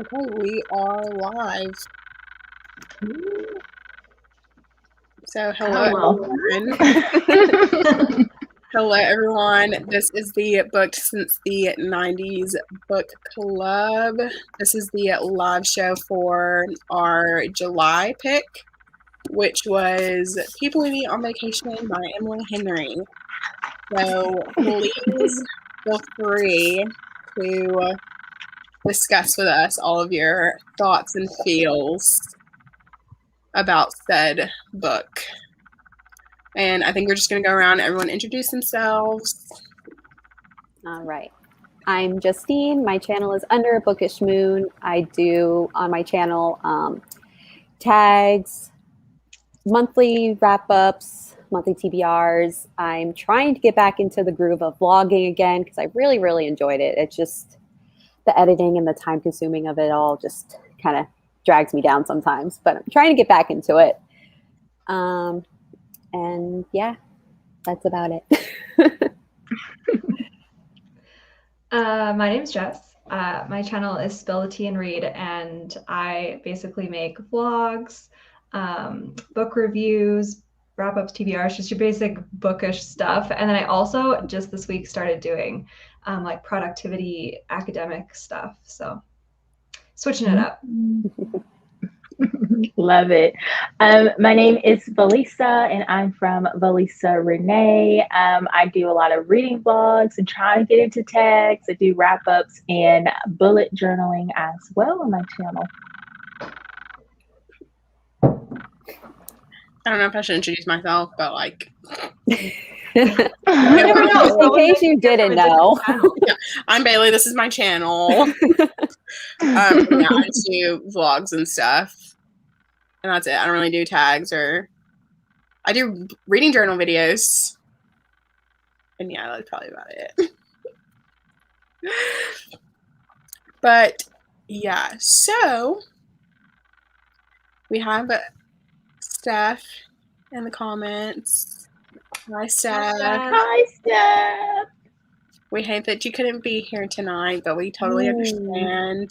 Okay, we are live. So, hello, everyone. Hello, everyone. This is the Booked Since the 90's Book Club. This is the live show for our July pick, which was People We Meet on Vacation by Emily Henry. So, please feel free to discuss with us all of your thoughts and feels about said book. And I think we're just going to go around, everyone introduce themselves. All right. I'm Justine. My channel is Under a Bookish Moon. I do on my channel tags, monthly wrap-ups, monthly TBRs. I'm trying to get back into the groove of vlogging again because I really, really enjoyed it. It's just the editing and the time consuming of it all just kind of drags me down sometimes, but I'm trying to get back into it. And yeah, that's about it. My name's Jess. My channel is Spill the Tea and Read, and I basically make vlogs, book reviews, wrap-ups, TBRs, just your basic bookish stuff. And then I also just this week started doing like productivity academic stuff. So switching it up. Love it. My name is Valisa, and I'm from Valisa Renee. I do a lot of reading vlogs and trying to get into tags. I do wrap-ups and bullet journaling as well on my channel. I don't know if I should introduce myself, but like... In case you didn't know. Yeah, I'm Bailey. This is my channel. I just do vlogs and stuff. And that's it. I don't really do tags or... I do reading journal videos. And yeah, that's probably about it. But yeah, so... we have Steph in the comments. Hi, Steph. Hi, Steph. We hate that you couldn't be here tonight, but we totally understand.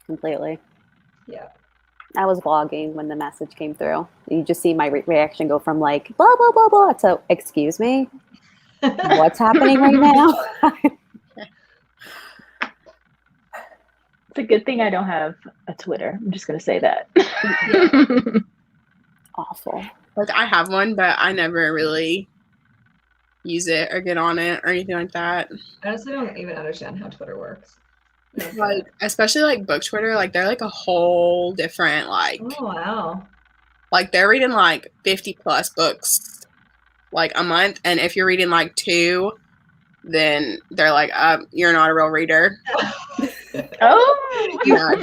Completely. Yeah. I was vlogging when the message came through. You just see my reaction go from like, blah, blah, blah, blah, to, excuse me? What's happening right now? It's a good thing I don't have a Twitter. I'm just going to say that. Awful. Like, I have one, but I never really use it or get on it or anything like that. I honestly don't even understand how Twitter works. Like, especially like book Twitter, like they're like a whole different like. Oh wow! Like they're reading like 50 plus books, like a month, and if you're reading like 2, then they're like, you're not a real reader. Oh, yeah,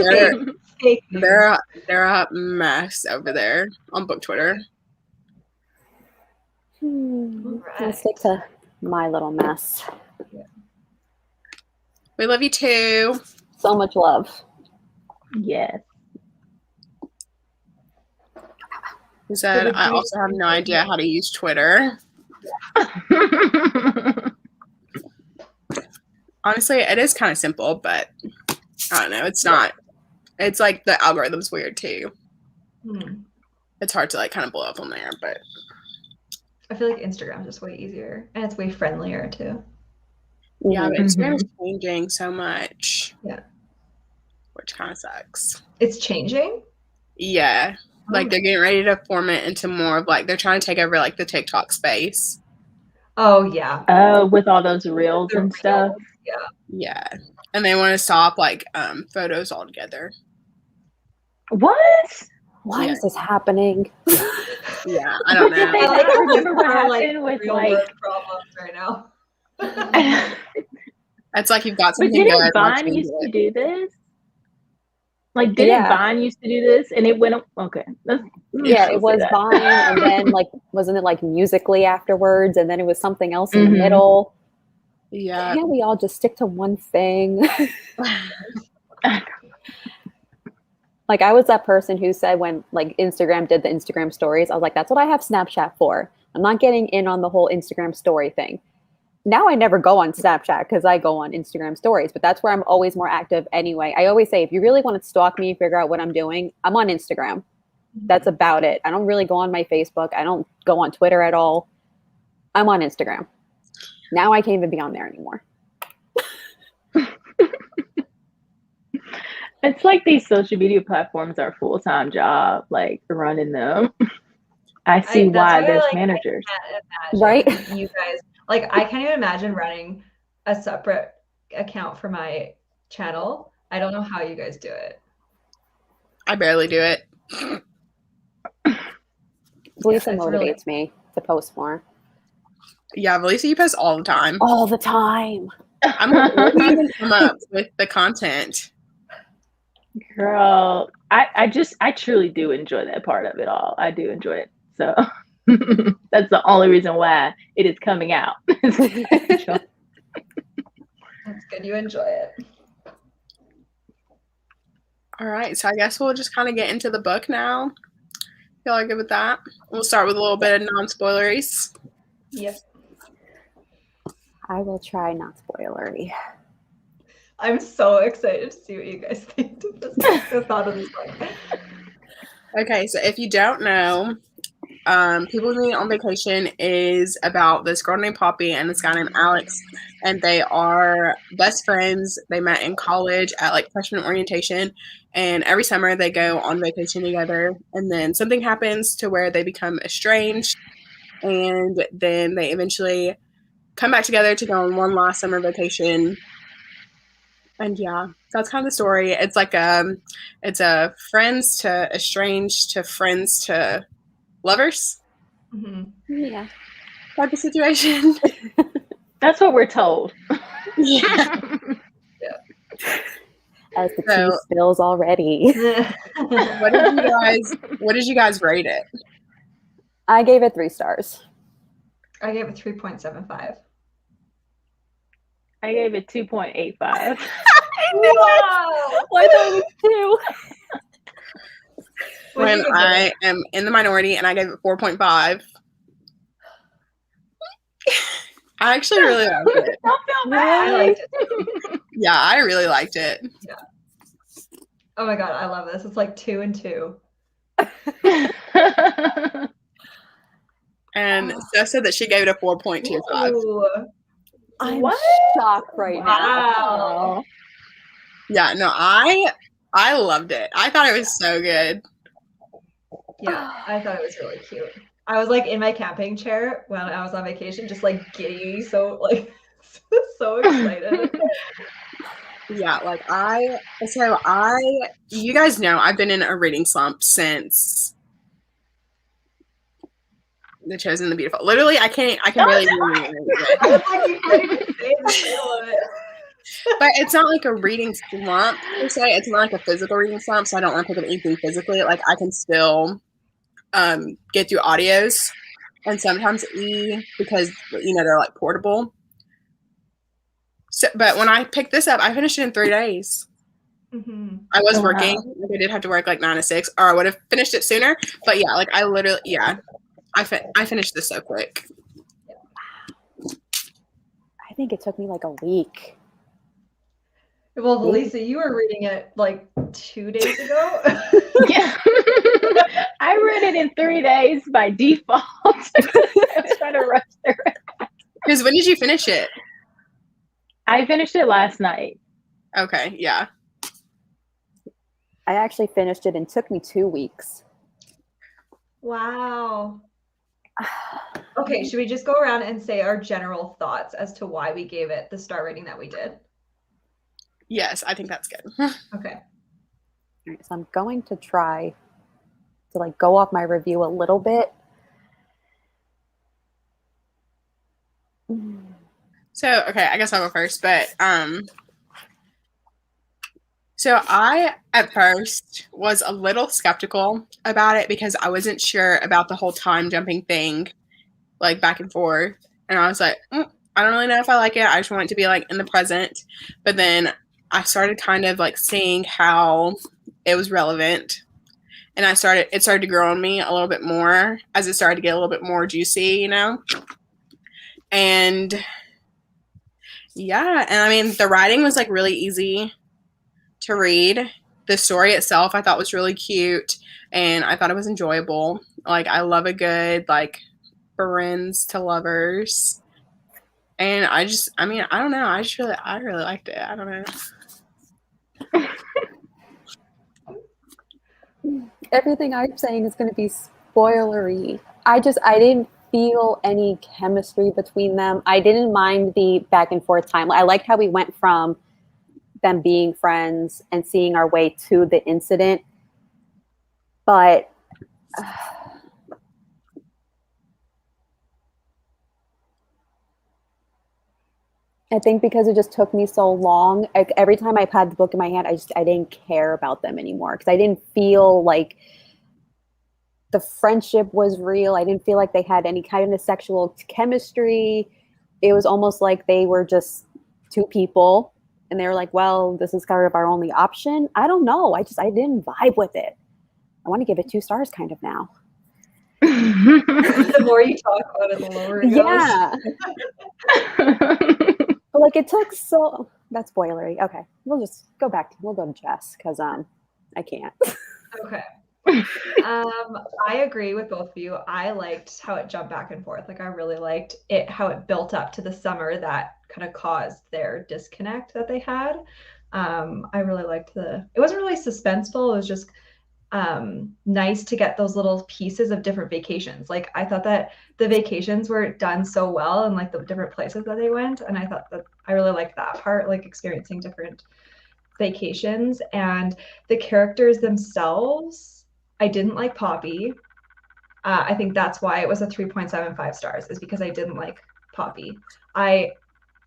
they're a mess over there on book Twitter. Let's stick to my little mess. Yeah. We love you too. So much love. Yes. He said, I also have no idea how to use Twitter. Honestly, it is kind of simple, but I don't know. It's not. It's like the algorithm's weird too. It's hard to like kind of blow up on there, but I feel like Instagram's just way easier and it's way friendlier too. Yeah, but Instagram is changing so much. Yeah. Which kind of sucks. It's changing? Yeah. Like they're getting ready to form it into more of like, they're trying to take over like the TikTok space. Oh, yeah. With all those reels and stuff. Yeah. Yeah. And they want to stop like photos altogether. What? Why is this happening? Yeah, I don't know. I remember what happened with like problems right now. It's like you've got something but didn't good. Vine used to do this? Like, didn't Vine used to do this? And it went okay. Yeah, it was Vine, and then like wasn't it like Musically afterwards, and then it was something else in the middle. Yeah. Can't we all just stick to one thing? Like I was that person who said when like Instagram did the Instagram stories, I was like, that's what I have Snapchat for. I'm not getting in on the whole Instagram story thing. now I never go on Snapchat because I go on Instagram stories, but that's where I'm always more active anyway. I always say, if you really want to stalk me, figure out what I'm doing, I'm on Instagram. That's about it. I don't really go on my Facebook. I don't go on Twitter at all. I'm on Instagram. Now I can't even be on there anymore. It's like these social media platforms are a full-time job, like running them. I see why there's managers. Right? You guys, like, I can't even imagine running a separate account for my channel. I don't know how you guys do it. I barely do it. Lisa motivates me to post more. Yeah, Lisa, you post all the time. All the time. I'm like, where do you even come up with the content? Girl, I truly do enjoy that part of it all. I do enjoy it. So that's the only reason why it is coming out. That's good. You enjoy it. All right, so I guess we'll just kind of get into the book now. Y'all are good with that? We'll start with a little bit of non-spoileries. Yes. I will try not spoilery. I'm so excited to see what you guys think of this book, the thought of this book. Okay, so if you don't know, People Meet on Vacation is about this girl named Poppy and this guy named Alex, and they are best friends. They met in college at like freshman orientation, and every summer they go on vacation together, and then something happens to where they become estranged, and then they eventually come back together to go on one last summer vacation. And yeah, that's kind of the story. It's like it's a friends to estranged to friends to lovers Yeah. type of situation. That's what we're told. Yeah. As the tea spills already. What did you guys rate it? I gave it 3 stars. I gave it 3.75. I gave it 2.85. I knew it! Why don't we 2? When I am in the minority, and I gave it 4.5. I actually really liked it. Don't feel bad. I liked it. Yeah, I really liked it. Yeah. Oh my god, I love this. It's like 2 and 2. And Steph said that she gave it a 4.25. Ooh. I'm What? shocked right now. Wow. Yeah, no, I loved it. I thought it was so good. Yeah, I thought it was really cute. I was like in my camping chair when I was on vacation, just like giddy, so like so excited. Yeah, like you guys know I've been in a reading slump since The Chosen, the Beautiful. Literally, I can barely read it. I was like, you couldn't even say the title of it. But it's not like a reading slump per se. It's not like a physical reading slump, so I don't want to pick up anything physically. Like I can still get through audios and sometimes because they're like portable. So, but when I picked this up, I finished it in 3 days. Mm-hmm. I was working. Like I did have to work like 9 to 6, or I would have finished it sooner. But yeah, like I literally, I finished this so quick. I think it took me like a week. Well, Lisa, you were reading it like 2 days ago. Yeah. I read it in 3 days by default. I was trying to rush through it. Because when did you finish it? I finished it last night. Okay, yeah. I actually finished it and it took me 2 weeks. Wow. Okay, should we just go around and say our general thoughts as to why we gave it the star rating that we did? Yes, I think that's good. Okay. All right, so I'm going to try to like go off my review a little bit. So, okay, I guess I'll go first, but so I at first was a little skeptical about it because I wasn't sure about the whole time jumping thing, like back and forth. And I was like, I don't really know if I like it. I just want it to be like in the present. But then I started kind of like seeing how it was relevant. And it started to grow on me a little bit more as it started to get a little bit more juicy, And Yeah, and I mean, the writing was like really easy to read. The story itself I thought was really cute, and I thought it was enjoyable. Like, I love a good, like, friends to lovers. And I mean, I don't know. I really liked it. I don't know. Everything I'm saying is going to be spoilery. I didn't feel any chemistry between them. I didn't mind the back and forth time. I liked how we went from them being friends and seeing our way to the incident. But I think because it just took me so long, every time I had the book in my hand, I didn't care about them anymore because I didn't feel like the friendship was real. I didn't feel like they had any kind of sexual chemistry. It was almost like they were just two people and they were like, well, this is kind of our only option. I don't know. I didn't vibe with it. I want to give it 2 stars kind of now. The more you talk about it, the lower it goes. Yeah. But like it took so that's spoilery. Okay. We'll go to Jess because I can't. Okay. I agree with both of you. I liked how it jumped back and forth. Like I really liked it, how it built up to the summer that kind of caused their disconnect that they had. I really liked it wasn't really suspenseful. It was just nice to get those little pieces of different vacations. Like I thought that the vacations were done so well and like the different places that they went. And I thought that I really liked that part, like experiencing different vacations. And the characters themselves, I didn't like Poppy. I think that's why it was a 3.75 stars, is because I didn't like Poppy. I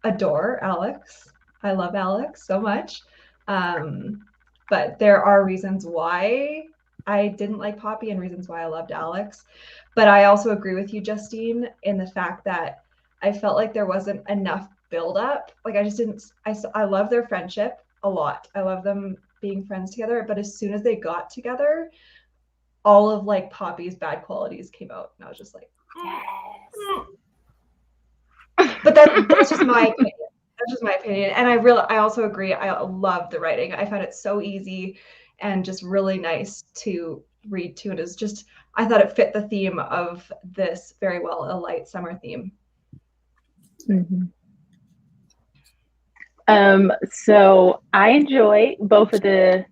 adore Alex. I love Alex so much. But there are reasons why I didn't like Poppy and reasons why I loved Alex. But I also agree with you, Justine, in the fact that I felt like there wasn't enough buildup. Like I just didn't, I love their friendship a lot. I love them being friends together. But as soon as they got together, all of like Poppy's bad qualities came out. And I was just like, yes. But that's just my opinion. That's just my opinion. And I also agree. I love the writing. I found it so easy and just really nice to read to. It is just, I thought it fit the theme of this very well, a light summer theme. Mm-hmm. So I enjoy both of the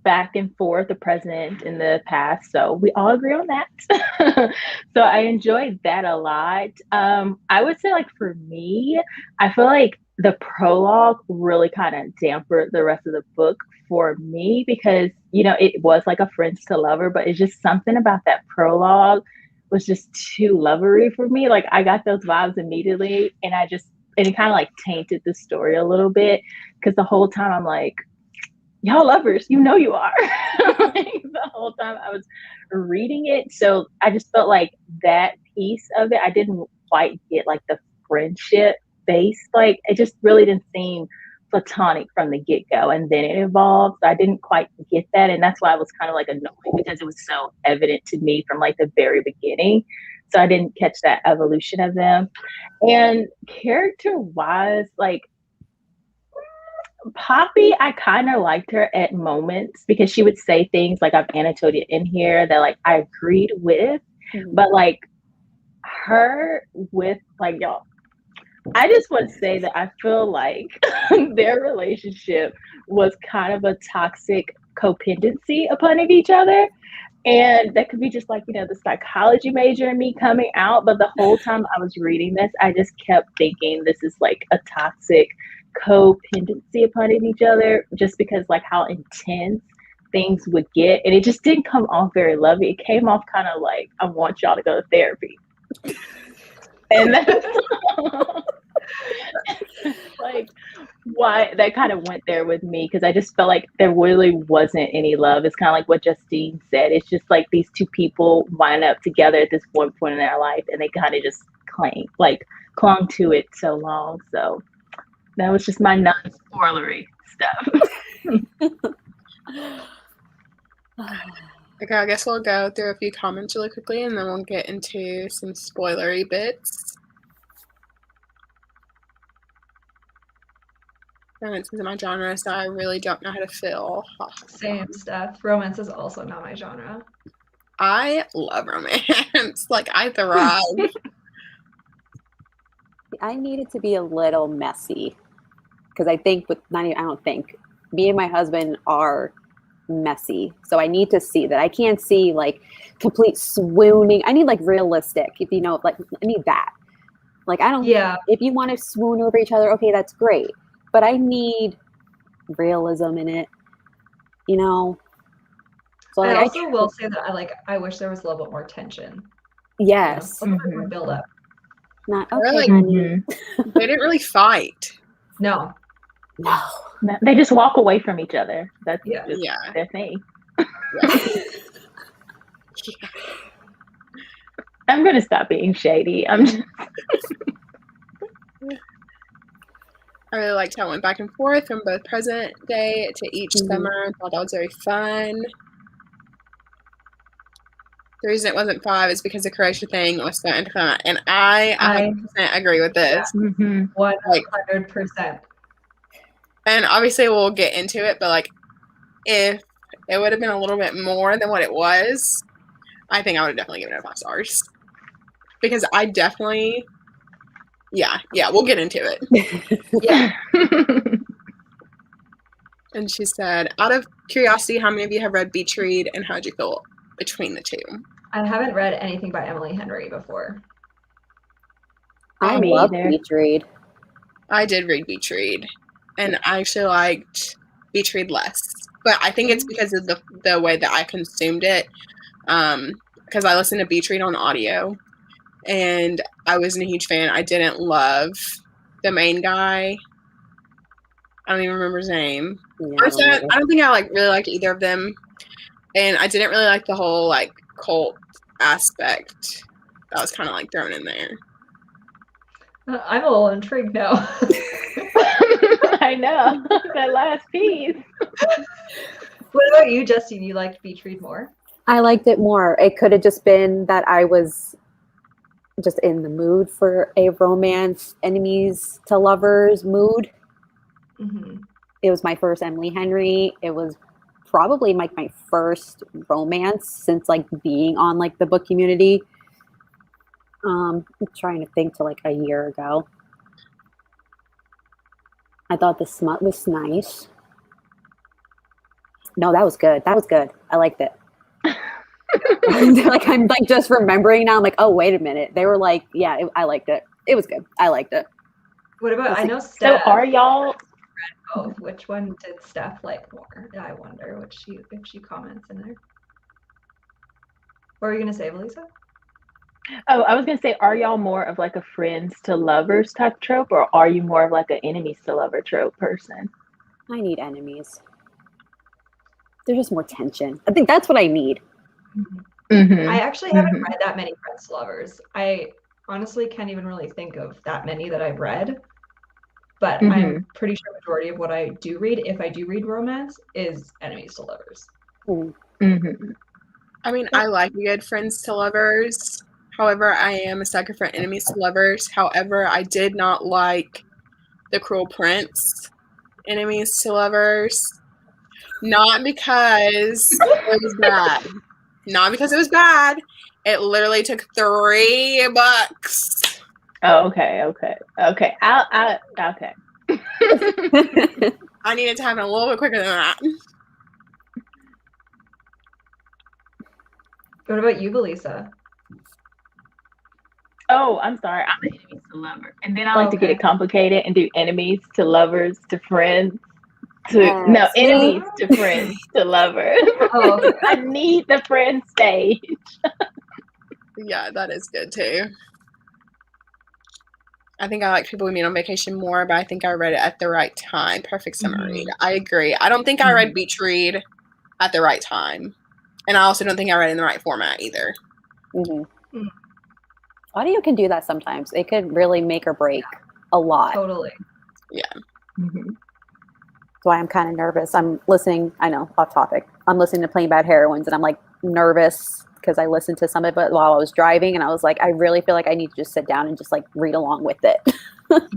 back and forth, the present and the past. So we all agree on that. So I enjoyed that a lot. I would say like for me, I feel like the prologue really kind of dampened the rest of the book for me because, you know, it was like a friends to lover, but it's just something about that prologue was just too lovery for me. Like I got those vibes immediately and it kind of like tainted the story a little bit because the whole time I'm like, y'all lovers, you know you are. Like, the whole time I was reading it. So I just felt like that piece of it, I didn't quite get like the friendship base. Like it just really didn't seem platonic from the get-go. And then it evolved. So I didn't quite get that. And that's why I was kind of like annoyed because it was so evident to me from like the very beginning. So I didn't catch that evolution of them. And character wise, like Poppy, I kind of liked her at moments because she would say things like I've annotated in here that like I agreed with, but like her with like y'all, I just want to say that I feel like their relationship was kind of a toxic codependency upon each other. And that could be just like, you know, the psychology major in me coming out. But the whole time I was reading this, I just kept thinking this is like a toxic codependency upon each other, just because like how intense things would get. And it just didn't come off very lovely. It came off kind of like, I want y'all to go to therapy. And that's like why that kind of went there with me, because I just felt like there really wasn't any love. It's kind of like what Justine said. It's just like these two people wind up together at this one point in their life and they kind of just clung to it so long. So that was just my non-spoilery stuff. Okay, I guess we'll go through a few comments really quickly and then we'll get into some spoilery bits. Romance isn't my genre, so I really don't know how to feel. Same stuff. Romance is also not my genre. I love romance. Like, I thrive. I need it to be a little messy because I think I don't think me and my husband are messy. So I need to see that. I can't see like complete swooning. I need like realistic, if you know, like I need that. Like I don't. Yeah. If you want to swoon over each other, okay, that's great. But I need realism in it. You know. So I like, also will say that I wish there was a little bit more tension. yes. A little bit more build up. Not Or, okay. like, they didn't really fight. No. They just walk away from each other. That's Yeah. just their thing. Yeah. I'm gonna stop being shady. I'm just... I really liked how it went back and forth from both present day to each summer. I thought that was very fun. The reason it wasn't 5 is because the Croatia thing was so intimate, and I 100% agree with this. Yeah. 100%. And obviously we'll get into it, but like if it would have been a little bit more than what it was, I think I would have definitely given it 5 stars. Because I definitely, yeah, we'll get into it. Yeah. And she said, out of curiosity, how many of you have read Beach Read, and how did you feel between the two? I haven't read anything by Emily Henry before. I love Beach Read. I did read Beach Read, and I actually liked Beach Read less. But I think it's because of the way that I consumed it. Because I listened to Beach Read on audio, and I wasn't a huge fan. I didn't love the main guy. I don't even remember his name. Yeah, I don't think I really liked either of them, and I didn't really like the whole like cult aspect that was kind of like thrown in there. I'm a little intrigued now. I know that last piece. What about you, Justine? You liked Beach Read more? I liked it more. It could have just been that I was just in the mood for a romance, enemies to lovers mood. Mm-hmm. It was my first Emily Henry. It was probably like my first romance since like being on like the book community. I'm trying to think to like a year ago. I thought the smut was nice. No, that was good. That was good. I liked it. Like I'm like just remembering now. I'm like, oh wait a minute. They were like, yeah, I liked it. It was good. I liked it. What about? I know Steph. So are y'all? Both. Which one did Steph like more? I wonder if she comments in there. What were you gonna say, Lisa? Oh, I was gonna say, are y'all more of like a friends to lovers type trope, or are you more of like an enemies to lover trope person? I need enemies. There's just more tension. I think that's what I need. Mm-hmm. I actually haven't read that many friends to lovers. I honestly can't even really think of that many that I've read. But I'm pretty sure majority of what I do read, if I do read romance, is enemies to lovers. Mm-hmm. I mean, I like good friends to lovers. However, I am a sucker for enemies to lovers. However, I did not like the Cruel Prince enemies to lovers. Not because it was bad. Not because it was bad. It literally took 3 books. Oh, okay. Okay. Okay. I needed to happen a little bit quicker than that. What about you, Belisa? Oh, I'm sorry. I'm an enemies to lover. And then I like to get it complicated and do enemies to lovers to friends to enemies to friends to lovers. Oh, okay. I need the friend stage. Yeah, that is good too. I think I like People We Meet on Vacation more, but I think I read it at the right time. Perfect summer read. I agree. I don't think I read Beach Read at the right time. And I also don't think I read it in the right format either. Audio can do that sometimes. It could really make or break a lot. Totally. Yeah. That's why I'm kind of nervous. I'm listening, I know, off topic. I'm listening to Plain Bad Heroines, and I'm like nervous because I listened to some of it while I was driving, and I was like, I really feel like I need to just sit down and just like read along with it.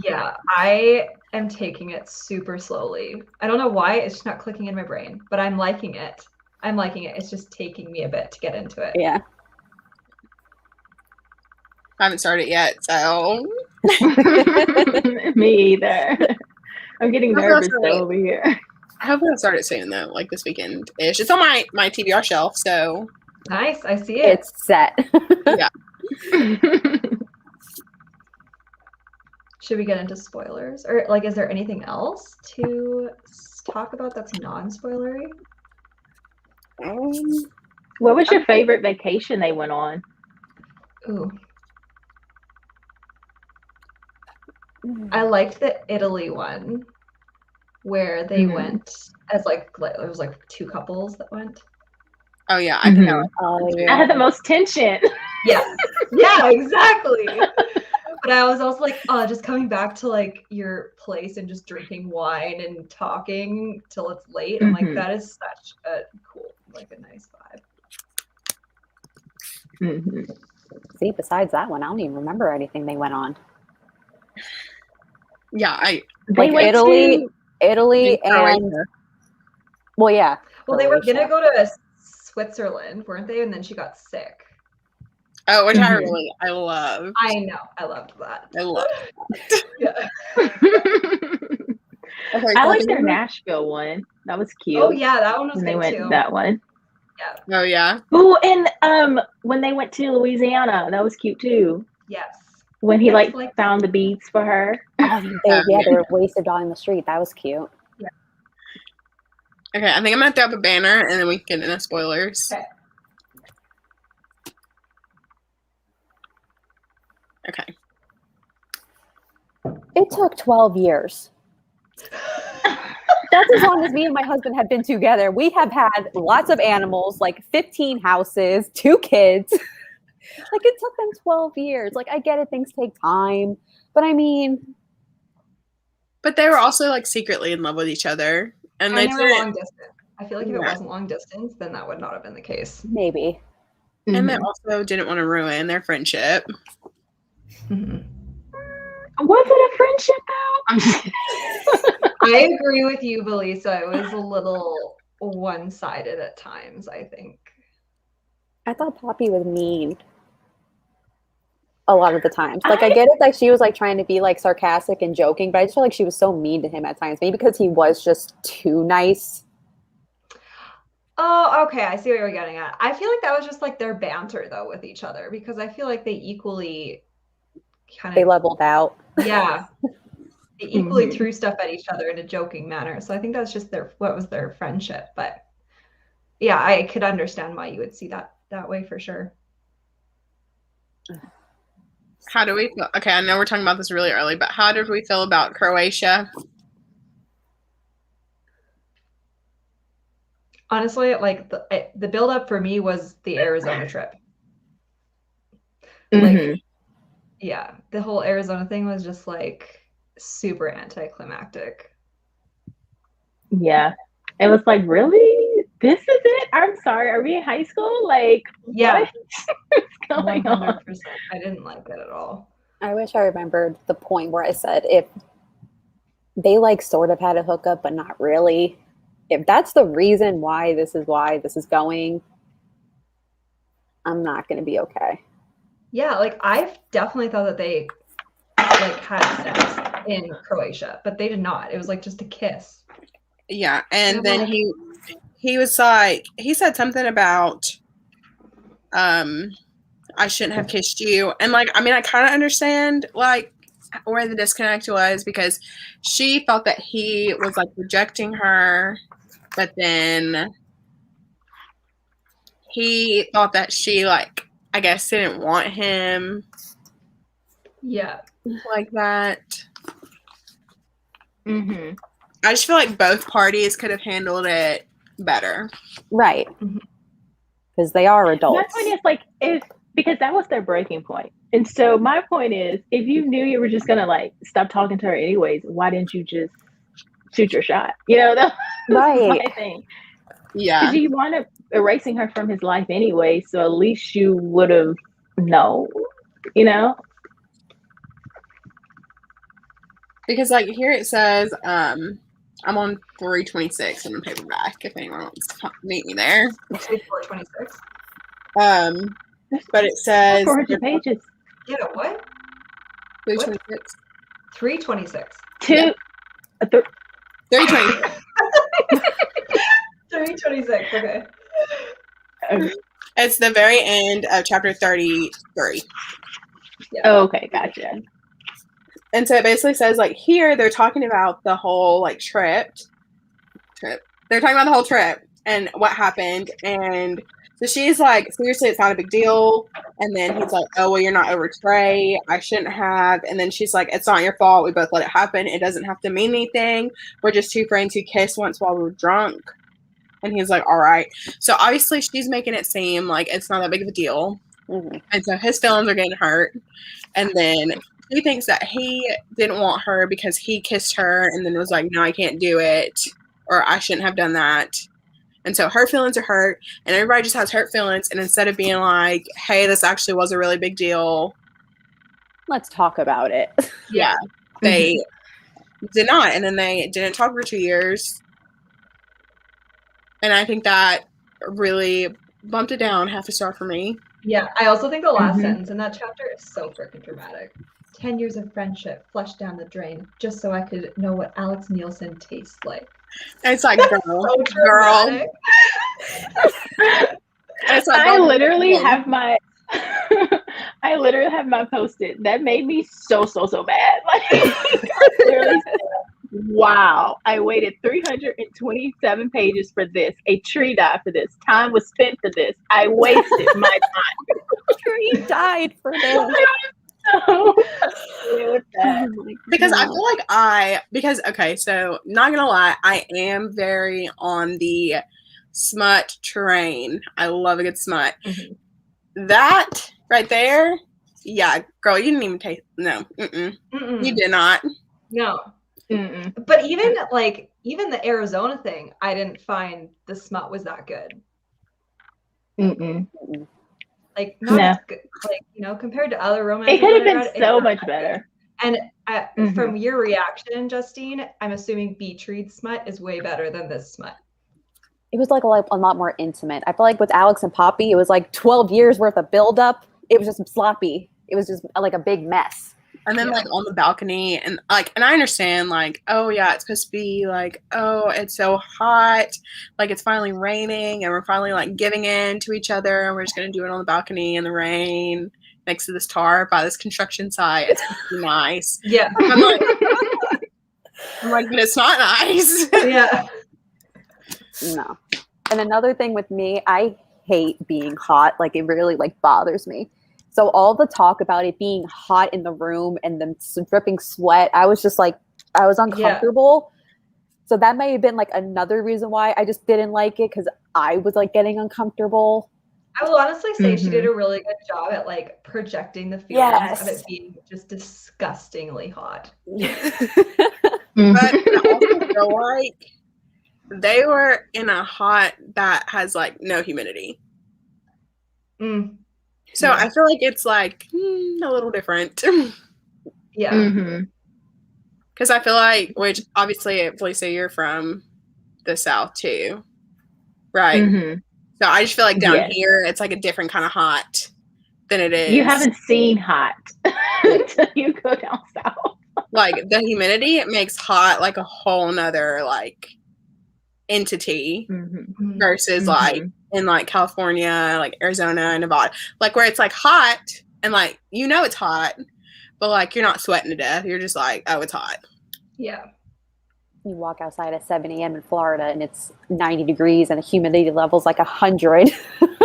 Yeah, I am taking it super slowly. I don't know why, it's just not clicking in my brain, but I'm liking it. It's just taking me a bit to get into it. Yeah. I haven't started yet, so. Me either. I'm getting nervous though over here. I hope I'll start it soon though, like this weekend-ish. It's on my TBR shelf, so. Nice, I see it. It's set. Yeah. Should we get into spoilers? Or like, is there anything else to talk about that's non-spoilery? What was your favorite vacation they went on? Ooh. I liked the Italy one where they went as like there was like 2 couples that went. Oh yeah, I think I had the most tension. Yeah. Yeah, exactly. But I was also like, oh, just coming back to like your place and just drinking wine and talking till it's late. I'm like, that is such a cool, like a nice vibe. See, besides that one, I don't even remember anything they went on. Yeah, like Italy, and well, yeah. Well, they were gonna go to Switzerland, weren't they? And then she got sick. Oh, which I love. I know, I loved that. I love it. Yeah. Okay, I liked their Nashville one. That was cute. Oh yeah, that one was good they went too. That one. Yeah. Oh yeah. Oh, and when they went to Louisiana, that was cute too. Yes. When he like found the beads for her. They were wasted on the street. That was cute. Yeah. Okay, I think I'm gonna throw up a banner and then we can get into spoilers. Okay. It took 12 years. That's as long as me and my husband have been together. We have had lots of animals, like 15 houses, 2 kids. Like, it took them 12 years. Like, I get it, things take time. But I mean... But they were also, like, secretly in love with each other. And they were long distance. I feel like if it wasn't long distance, then that would not have been the case. Maybe. And they also didn't want to ruin their friendship. Was it a friendship, though? I agree with you, Belisa. It was a little one-sided at times, I think. I thought Poppy was mean a lot of the times. Like, I get it that she was like trying to be like sarcastic and joking, but I just feel like she was so mean to him at times. Maybe because he was just too nice. Oh, okay. I see what you're getting at. I feel like that was just like their banter though with each other, because I feel like they equally they leveled out. Yeah. They equally threw stuff at each other in a joking manner. So I think that's just what was their friendship. But yeah, I could understand why you would see that way for sure. How do we feel? Okay, I know we're talking about this really early, but how did we feel about Croatia? Honestly, like the build up for me was the Arizona trip. Like, yeah, the whole Arizona thing was just like super anticlimactic. Yeah, it was like, really? This is it? I'm sorry. Are we in high school? Like, yeah, what's going on? I didn't like it at all. I wish I remembered the point where I said if they like sort of had a hookup, but not really. If that's the reason why this is going, I'm not going to be okay. Yeah, like I've definitely thought that they like had sex in Croatia, but they did not. It was like just a kiss. Yeah, and then he was like, he said something about I shouldn't have kissed you. And like, I mean, I kind of understand like where the disconnect was, because she felt that he was like rejecting her, but then he thought that she like, I guess, didn't want him. Yeah. Like that. Mm-hmm. I just feel like both parties could have handled it better. Right. Because they are adults. My point is like, because that was their breaking point. And so my point is, if you knew you were just going to like stop talking to her anyways, why didn't you just shoot your shot? You know, that's my thing. Yeah. Because you wound up erasing her from his life anyway, so at least you would have known, you know? Because like here it says, I'm on 326 in the paperback. If anyone wants to meet me there. 426. But it says 400 pages. Yeah, what? 326. 326. 326. 326. Okay. It's the very end of chapter 33. Yeah. Oh, okay, gotcha. And so it basically says, like, here they're talking about the whole, like, trip. They're talking about the whole trip and what happened. And so she's like, seriously, it's not a big deal. And then he's like, oh, well, you're not over Trey. I shouldn't have. And then she's like, it's not your fault. We both let it happen. It doesn't have to mean anything. We're just two friends who kissed once while we were drunk. And he's like, all right. So obviously she's making it seem like it's not that big of a deal. Mhm. And so his feelings are getting hurt. And then she thinks that he didn't want her because he kissed her and then was like, no, I can't do it. Or I shouldn't have done that. And so her feelings are hurt. And everybody just has hurt feelings. And instead of being like, hey, this actually was a really big deal. Let's talk about it. Yeah. They did not. And then they didn't talk for 2 years. And I think that really bumped it down half a star for me. Yeah, I also think the last sentence in that chapter is so freaking dramatic. 10 years of friendship flushed down the drain just so I could know what Alex Nielsen tastes like. And it's like, girl, So girl. dramatic. And it's like, I girl, literally have my I literally have my post-it. That made me so bad. Like, I literally said, wow, I waited 327 pages for this. A tree died for this. Time was spent for this. I wasted my time. Tree died for this. because I feel like okay, so not gonna lie, I am very on the smut train. I love a good smut. That right there, yeah, girl, you didn't even taste. No, you did not. No. But even the Arizona thing, I didn't find the smut was that good. Like not as good, like compared to other romance. It could have been so much better. And from your reaction, Justine, I'm assuming Beach Read smut is way better than this smut. It was like a lot more intimate. I feel like with Alex and Poppy, it was like 12 years worth of buildup. It was just sloppy. It was just like a big mess. And then like on the balcony and I understand like, oh yeah, it's supposed to be like, oh, it's so hot, like it's finally raining and we're finally like giving in to each other and we're just gonna do it on the balcony in the rain next to this tarp by this construction site. It's nice. Yeah. I'm like, but it's not nice. Yeah. No. And another thing with me, I hate being hot. Like it really like bothers me. So all the talk about it being hot in the room and them dripping sweat, I was just like, I was uncomfortable. Yeah. So that may have been like another reason why I just didn't like it, because I was like getting uncomfortable. I will honestly say she did a really good job at like projecting the feelings of it being just disgustingly hot. But I also feel like they were in a hot that has like no humidity. So I feel like it's like a little different. Yeah. Because I feel like, which obviously, Felicia, you're from the South too, right? So I just feel like down here, it's like a different kind of hot than it is. You haven't seen hot until you go down south. Like the humidity, it makes hot like a whole nother like entity versus like in like California, like Arizona, Nevada, like where it's like hot and like it's hot, but like you're not sweating to death. You're just like, oh, it's hot. Yeah. You walk outside at 7 a.m. in Florida and it's 90 degrees and the humidity level's like 100.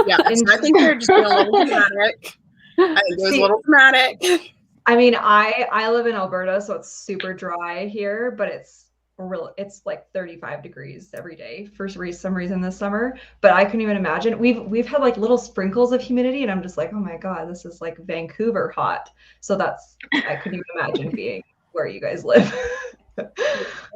Yeah, so I think they're just being a little dramatic. I think it was a little dramatic. I mean, I live in Alberta, so it's super dry here, but it's like 35 degrees every day for some reason this summer. But I couldn't even imagine. We've had like little sprinkles of humidity, and I'm just like, oh my god, this is like Vancouver hot. So I couldn't even imagine being where you guys live.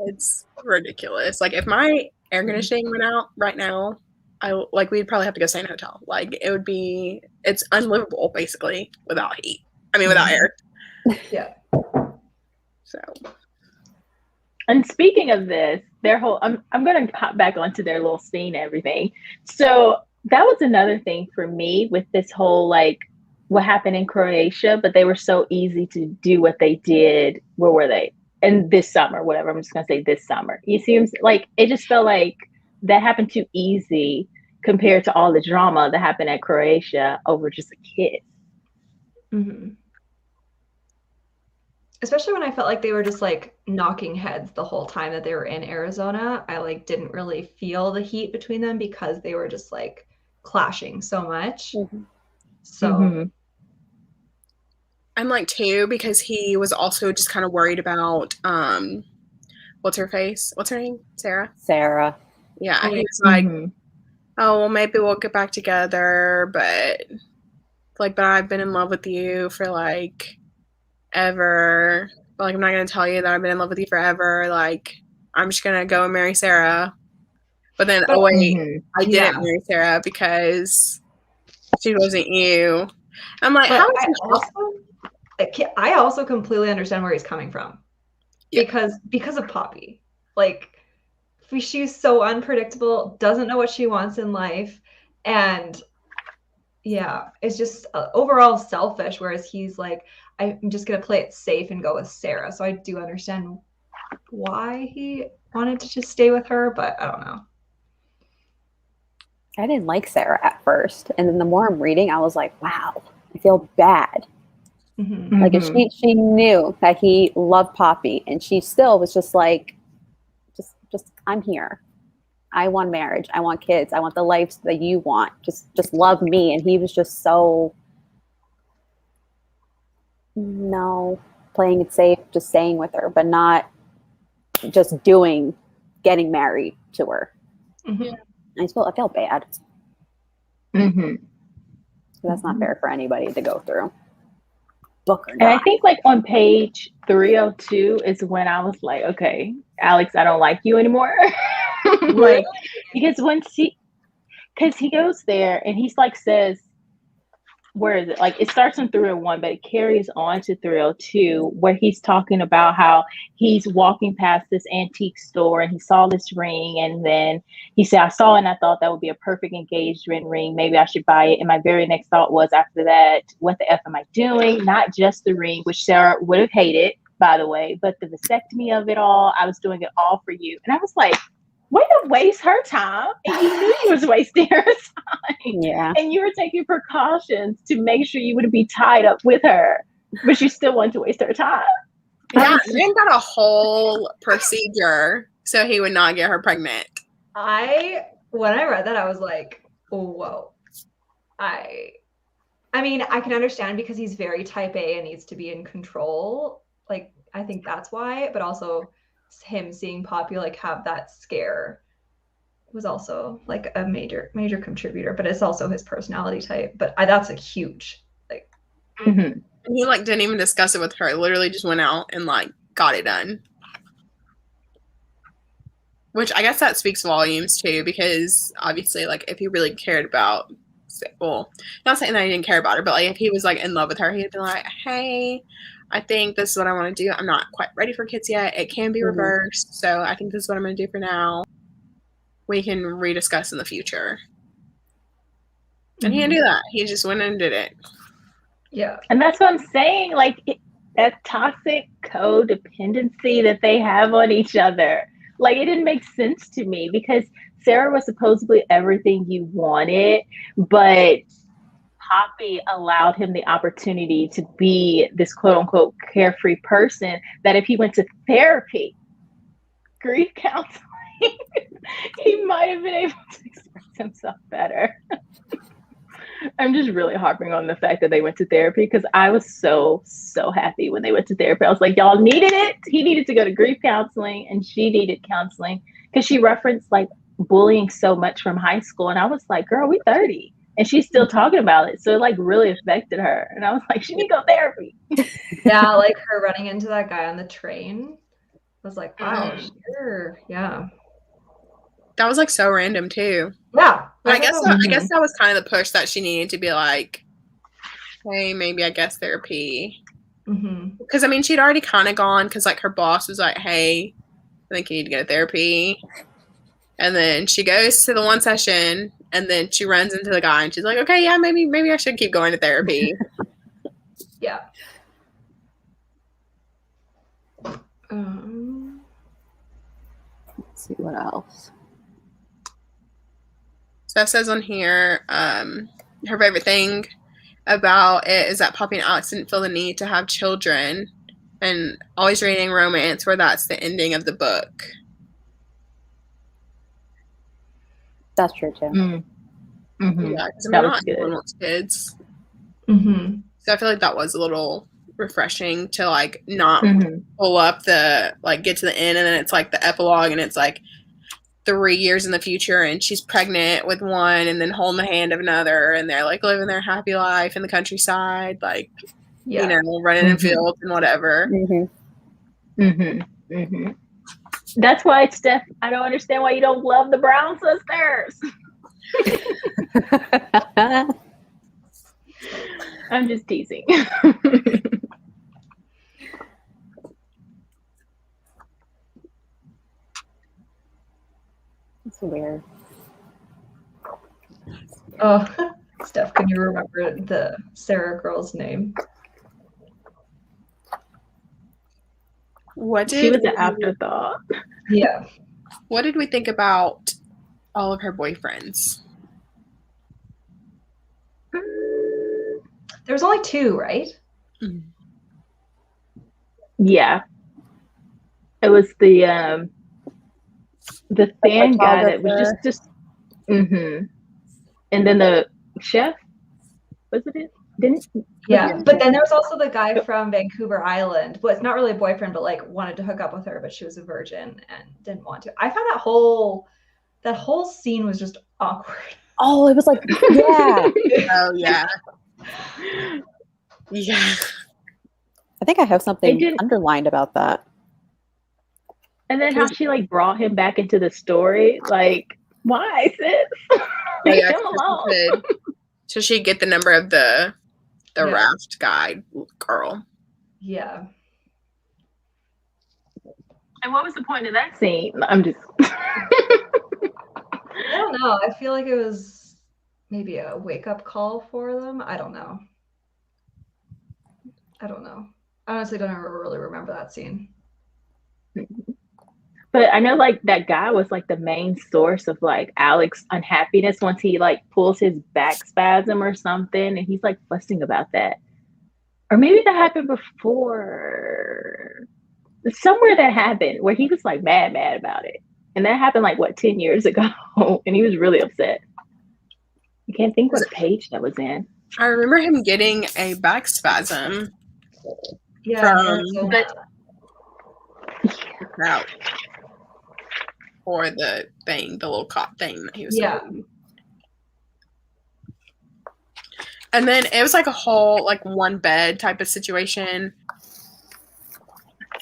It's ridiculous. Like if my air conditioning went out right now, we'd probably have to go stay in a hotel. Like it's unlivable basically without heat. I mean without air. Yeah. So And speaking of this, their whole I'm gonna hop back onto their little scene and everything. So that was another thing for me with this whole like what happened in Croatia, but they were so easy to do what they did. Where were they? And this summer, whatever. I'm just gonna say this summer. You see, like it just felt like that happened too easy compared to all the drama that happened at Croatia over just a kiss. Mm-hmm. Especially when I felt like they were just like knocking heads the whole time that they were in Arizona. I like didn't really feel the heat between them because they were just like clashing so much. Mm-hmm. So Mm-hmm. I'm like too, because he was also just kind of worried about what's her face? What's her name? Sarah. Yeah, he was like, Mm-hmm. oh well, maybe we'll get back together, but like, but I've been in love with you for like ever. But, like, I'm not gonna tell you that I've been in love with you forever. Like, I'm just gonna go and marry Sarah. But then, oh wait, I didn't marry Sarah because she wasn't you. I'm like, but how is I also completely understand where he's coming from. Yeah. Because of Poppy. Like she's so unpredictable, doesn't know what she wants in life, and yeah, it's just overall selfish, whereas he's like, I'm just gonna play it safe and go with Sarah. So I do understand why he wanted to just stay with her, but I don't know. I didn't like Sarah at first, and then the more I'm reading, I was like, wow, I feel bad. Mm-hmm. Like, if she knew that he loved Poppy, and she still was just like, just I'm here. I want marriage. I want kids. I want the life that you want. Just love me. And he was just so, no, playing it safe, just staying with her, but not just getting married to her. Mm-hmm. I felt bad. Mm-hmm. That's not fair for anybody to go through. Book or And not. I think like on page 302 is when I was like, okay, Alex, I don't like you anymore. Like, because because he goes there and he's like says, where is it? Like it starts in 301, but it carries on to 302, where he's talking about how he's walking past this antique store and he saw this ring, and then he said, I saw it and I thought that would be a perfect engagement ring. Maybe I should buy it. And my very next thought was, after that, what the F am I doing? Not just the ring, which Sarah would have hated, by the way, but the vasectomy of it all. I was doing it all for you. And I was like, way to waste her time. And you knew you was wasting her time. Yeah. And you were taking precautions to make sure you wouldn't be tied up with her, but you still want to waste her time. Yeah, man got a whole procedure so he would not get her pregnant. When I read that, I was like, whoa. I mean, I can understand because he's very type A and needs to be in control. Like, I think that's why, but also him seeing Poppy like have that scare was also like a major contributor, but it's also his personality type. But that's a huge like. Mm-hmm. And he like didn't even discuss it with her. Literally just went out and like got it done. Which I guess that speaks volumes too, because obviously, like, if he really cared about, well, not saying that he didn't care about her, but like if he was like in love with her, he'd be like, hey, I think this is what I want to do. I'm not quite ready for kids yet. It can be reversed. So I think this is what I'm going to do for now. We can rediscuss in the future. And he didn't do that. He just went and did it. Yeah. And that's what I'm saying. Like that toxic codependency that they have on each other. Like it didn't make sense to me because Sarah was supposedly everything you wanted, but Poppy allowed him the opportunity to be this quote unquote carefree person that if he went to therapy, grief counseling, he might have been able to express himself better. I'm just really harping on the fact that they went to therapy because I was so happy when they went to therapy. I was like, y'all needed it. He needed to go to grief counseling and she needed counseling because she referenced like bullying so much from high school. And I was like, girl, we 30. And she's still talking about it. So it like really affected her. And I was like, she need to go therapy. Yeah, like her running into that guy on the train. I was like, wow, sure. Yeah. That was like so random too. Yeah. I guess that was kind of the push that she needed to be like, hey, maybe I guess therapy. Because I mean, she'd already kind of gone because like her boss was like, hey, I think you need to go to therapy. And then she goes to the one session, and then she runs into the guy, and she's like, okay, yeah, maybe I should keep going to therapy. Yeah. Let's see what else. So it says on here, her favorite thing about it is that Poppy and Alex didn't feel the need to have children, and always reading romance where that's the ending of the book. That's true too. Mm-hmm. Yeah, because That was not good. everyone wants kids. Mm-hmm. So I feel like that was a little refreshing to like not Mm-hmm. pull up the like get to the end and then it's like the epilogue and it's like 3 years in the future and she's pregnant with one and then holding the hand of another and they're like living their happy life in the countryside, like you know, running in fields and whatever. Mm-hmm. Mm-hmm. Mm-hmm. That's why, Steph, I don't understand why you don't love the Brown sisters. I'm just teasing. It's weird. Oh, Steph, can you remember the Sarah girl's name? What She was did an afterthought. Yeah. what did we think about all of her boyfriends? There was only 2, right? Yeah. It was the fan guy that was just mm-hmm. And then the chef, was it? Didn't Yeah, but then there was also the guy from Vancouver Island. Well, it's not really a boyfriend, but like wanted to hook up with her, but she was a virgin and didn't want to. I found that whole scene was just awkward. Oh, it was like, yeah. Oh yeah. Yeah. I think I have something underlined about that. And then how she like brought him back into the story, like, why, sis? Leave Yeah, him alone. so she'd get the number of the Yeah. raft guy girl. Yeah. And what was the point of that scene? I'm just I don't know. I feel like it was maybe a wake-up call for them. I don't know. I honestly don't ever really remember that scene. But I know like that guy was like the main source of like Alex's unhappiness once he like pulls his back spasm or something and he's like fussing about that. Or maybe that happened before. Somewhere that happened where he was like mad about it. And that happened like what, 10 years ago. And he was really upset. I can't think what page that was in. I remember him getting a back spasm. Yeah. Out. Or the thing, the little cop thing that he was doing. And then it was like a whole like one bed type of situation.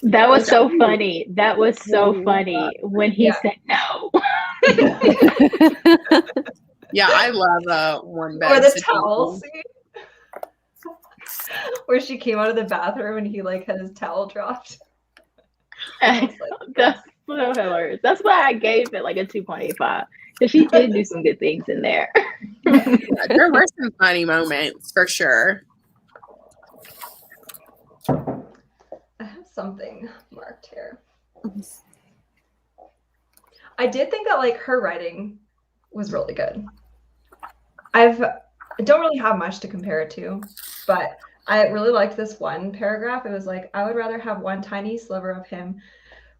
That was so funny. That was so funny when he said no. Yeah, I love a one bed. Or the towel scene. Where she came out of the bathroom and he like had his towel dropped. That's so hilarious. That's why I gave it like a 2.85. Because she did do some good things in there. Yeah, there were some funny moments for sure. I have something marked here. I did think that like her writing was really good. I don't really have much to compare it to, but I really liked this one paragraph. It was like, I would rather have one tiny sliver of him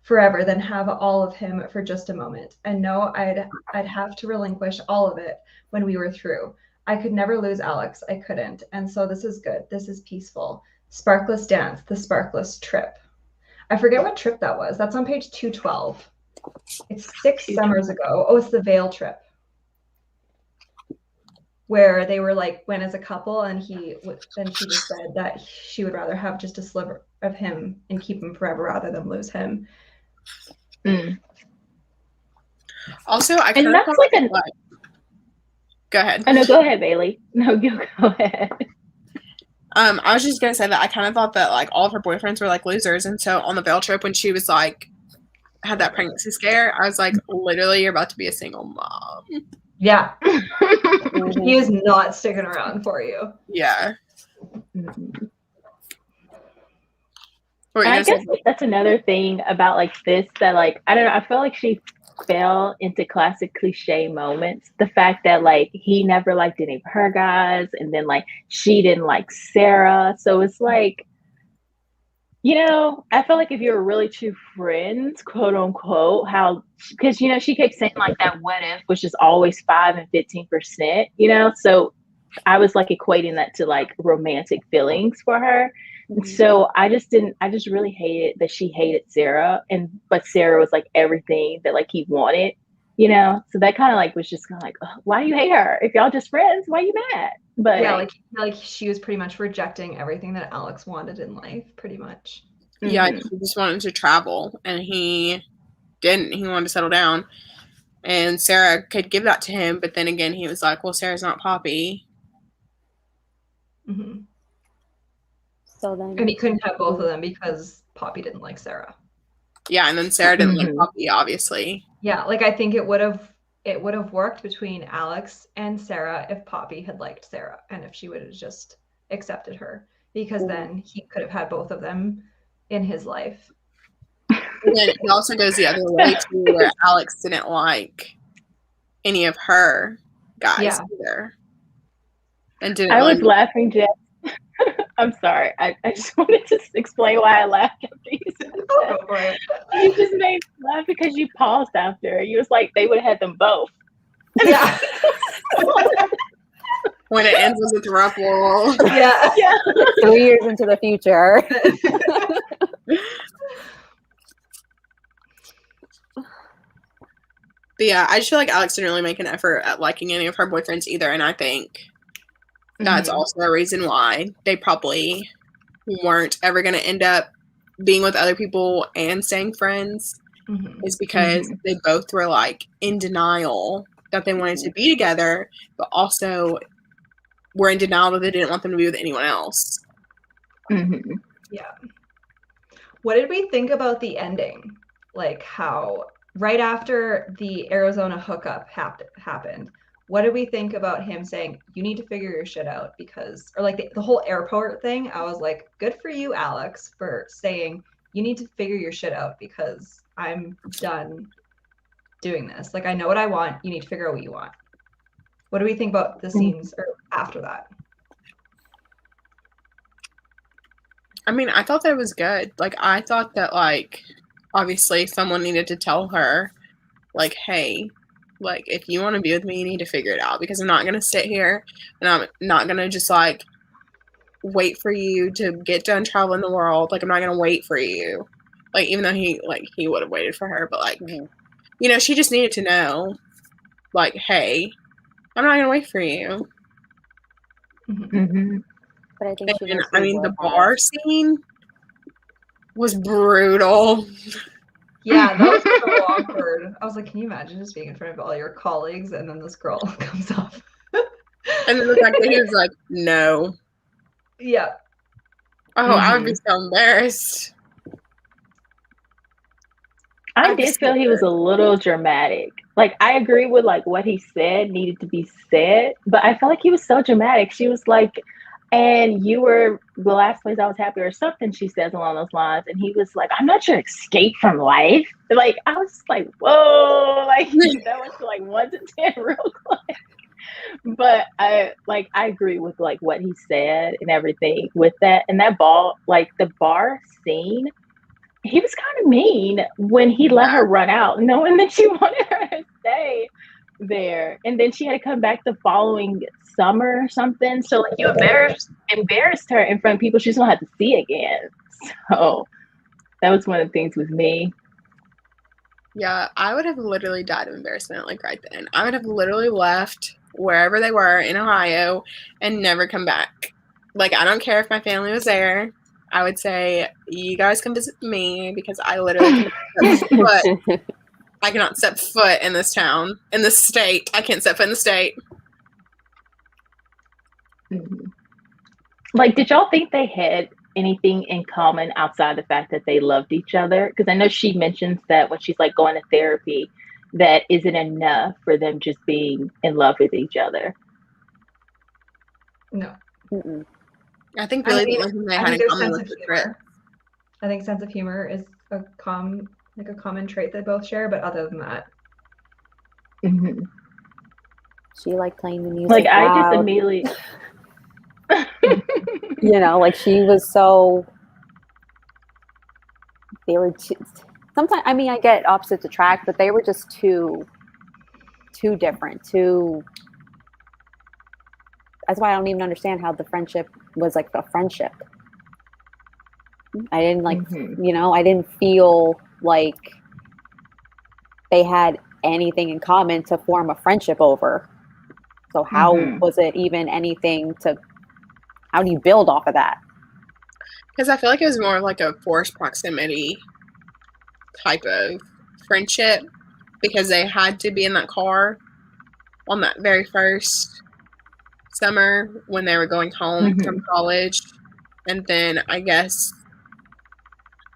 forever than have all of him for just a moment. And no, I'd have to relinquish all of it when we were through. I could never lose Alex. I couldn't. And so this is good. This is peaceful. Sparkless dance, the sparkless trip. I forget what trip that was. That's on page 212. It's 6 summers ago. Oh, it's the Vale trip. Where they were like went as a couple and she just said that she would rather have just a sliver of him and keep him forever rather than lose him. Also, I and that's like a go ahead. Oh no, go ahead, Bailey. No, you go ahead. I was just gonna say that I kind of thought that like all of her boyfriends were like losers, and so on the Vale trip when she was like had that pregnancy scare, I was like, literally, you're about to be a single mom. Yeah. He is not sticking around for you. Yeah. I guess that's another thing about like this that like I don't know, I feel like she fell into classic cliche moments. The fact that like he never liked any of her guys, and then like she didn't like Sarah. So it's like, you know, I feel like if you're really true friends, quote unquote, how, because, you know, she kept saying like that what if, which is always 5 and 15%, you know? So I was like equating that to like romantic feelings for her. Mm-hmm. So I just really hated that she hated Sarah, but Sarah was like everything that like he wanted, you know? So that kind of like was just kind of like, why do you hate her? If y'all just friends, why are you mad? But yeah, like she was pretty much rejecting everything that Alex wanted in life, pretty much. Yeah, he just wanted to travel, and he didn't. He wanted to settle down, and Sarah could give that to him, but then again, he was like, well, Sarah's not Poppy. Mm-hmm. So then, and he couldn't have both of them because Poppy didn't like Sarah. Yeah, and then Sarah didn't like Poppy, obviously. Yeah, like I think it would have worked between Alex and Sarah if Poppy had liked Sarah and if she would have just accepted her, because then he could have had both of them in his life. And then it also goes the other way too, where Alex didn't like any of her guys either. And didn't I was laughing, Jess. I'm sorry. I just wanted to explain why I laughed after you said that. You just made me laugh because you paused after. You was like, they would have had them both. Yeah. When it ends with a throuple. Yeah. 3 years into the future. But yeah, I just feel like Alex didn't really make an effort at liking any of her boyfriends either, and I think that's also a reason why they probably weren't ever going to end up being with other people and staying friends, is because they both were like in denial that they wanted to be together, but also were in denial that they didn't want them to be with anyone else. Yeah. What did we think about the ending? Like how right after the Arizona hookup happened, what did we think about him saying, you need to figure your shit out? Because, or like the whole airport thing, I was like, good for you, Alex, for saying, you need to figure your shit out because I'm done doing this. Like, I know what I want. You need to figure out what you want. What do we think about the scenes or after that? I mean, I thought that was good. Like, I thought that, like, obviously someone needed to tell her, like, hey, like, if you want to be with me, you need to figure it out, because I'm not going to sit here and I'm not going to just, like, wait for you to get done traveling the world. Like, I'm not going to wait for you. Like, even though he would have waited for her, but, like, you know, she just needed to know, like, hey, I'm not going to wait for you. But I think the bar scene was brutal. Yeah, that was so awkward. I was like, can you imagine just being in front of all your colleagues and then this girl comes up? And then the fact that he was like, no. Yeah. Oh, I would be so embarrassed. I did feel he was a little dramatic. Like, I agree with like what he said needed to be said, but I felt like he was so dramatic. She was like, and you were the last place I was happy, or something she says along those lines. And he was like, I'm not your escape from life. Like, I was just like, whoa, like that went to like 1 to 10 real quick. But I agree with like what he said and everything with that. And that the bar scene, he was kind of mean when he let her run out, knowing that she wanted her to stay there. And then she had to come back the following summer or something. So like you embarrassed her in front of people she's gonna have to see again. So that was one of the things with me. Yeah, I would have literally died of embarrassment like right then. I would have literally left wherever they were in Ohio and never come back. Like, I don't care if my family was there. I would say, you guys can visit me, because I literally I cannot step foot in this town, in this state. I can't step foot in the state. Like, did y'all think they had anything in common outside the fact that they loved each other? Because I know she mentions that when she's like going to therapy, that isn't enough for them just being in love with each other. No. Mm-mm. I think really the only thing they had in their common sense was of the trip. humor. I think sense of humor is a common trait they both share, but other than that, Mm-hmm. She liked playing the music Like I loud. just immediately, You know, like she was so. They were sometimes. I mean, I get opposites attract, but they were just too different. That's why I don't even understand how the friendship was like a friendship. I didn't like, Mhm. you know, I didn't feel like they had anything in common to form a friendship over. So how Mhm. was it even anything to? How do you build off of that? Because I feel like it was more of like a forced proximity type of friendship, because they had to be in that car on that very first summer when they were going home from college. And then I guess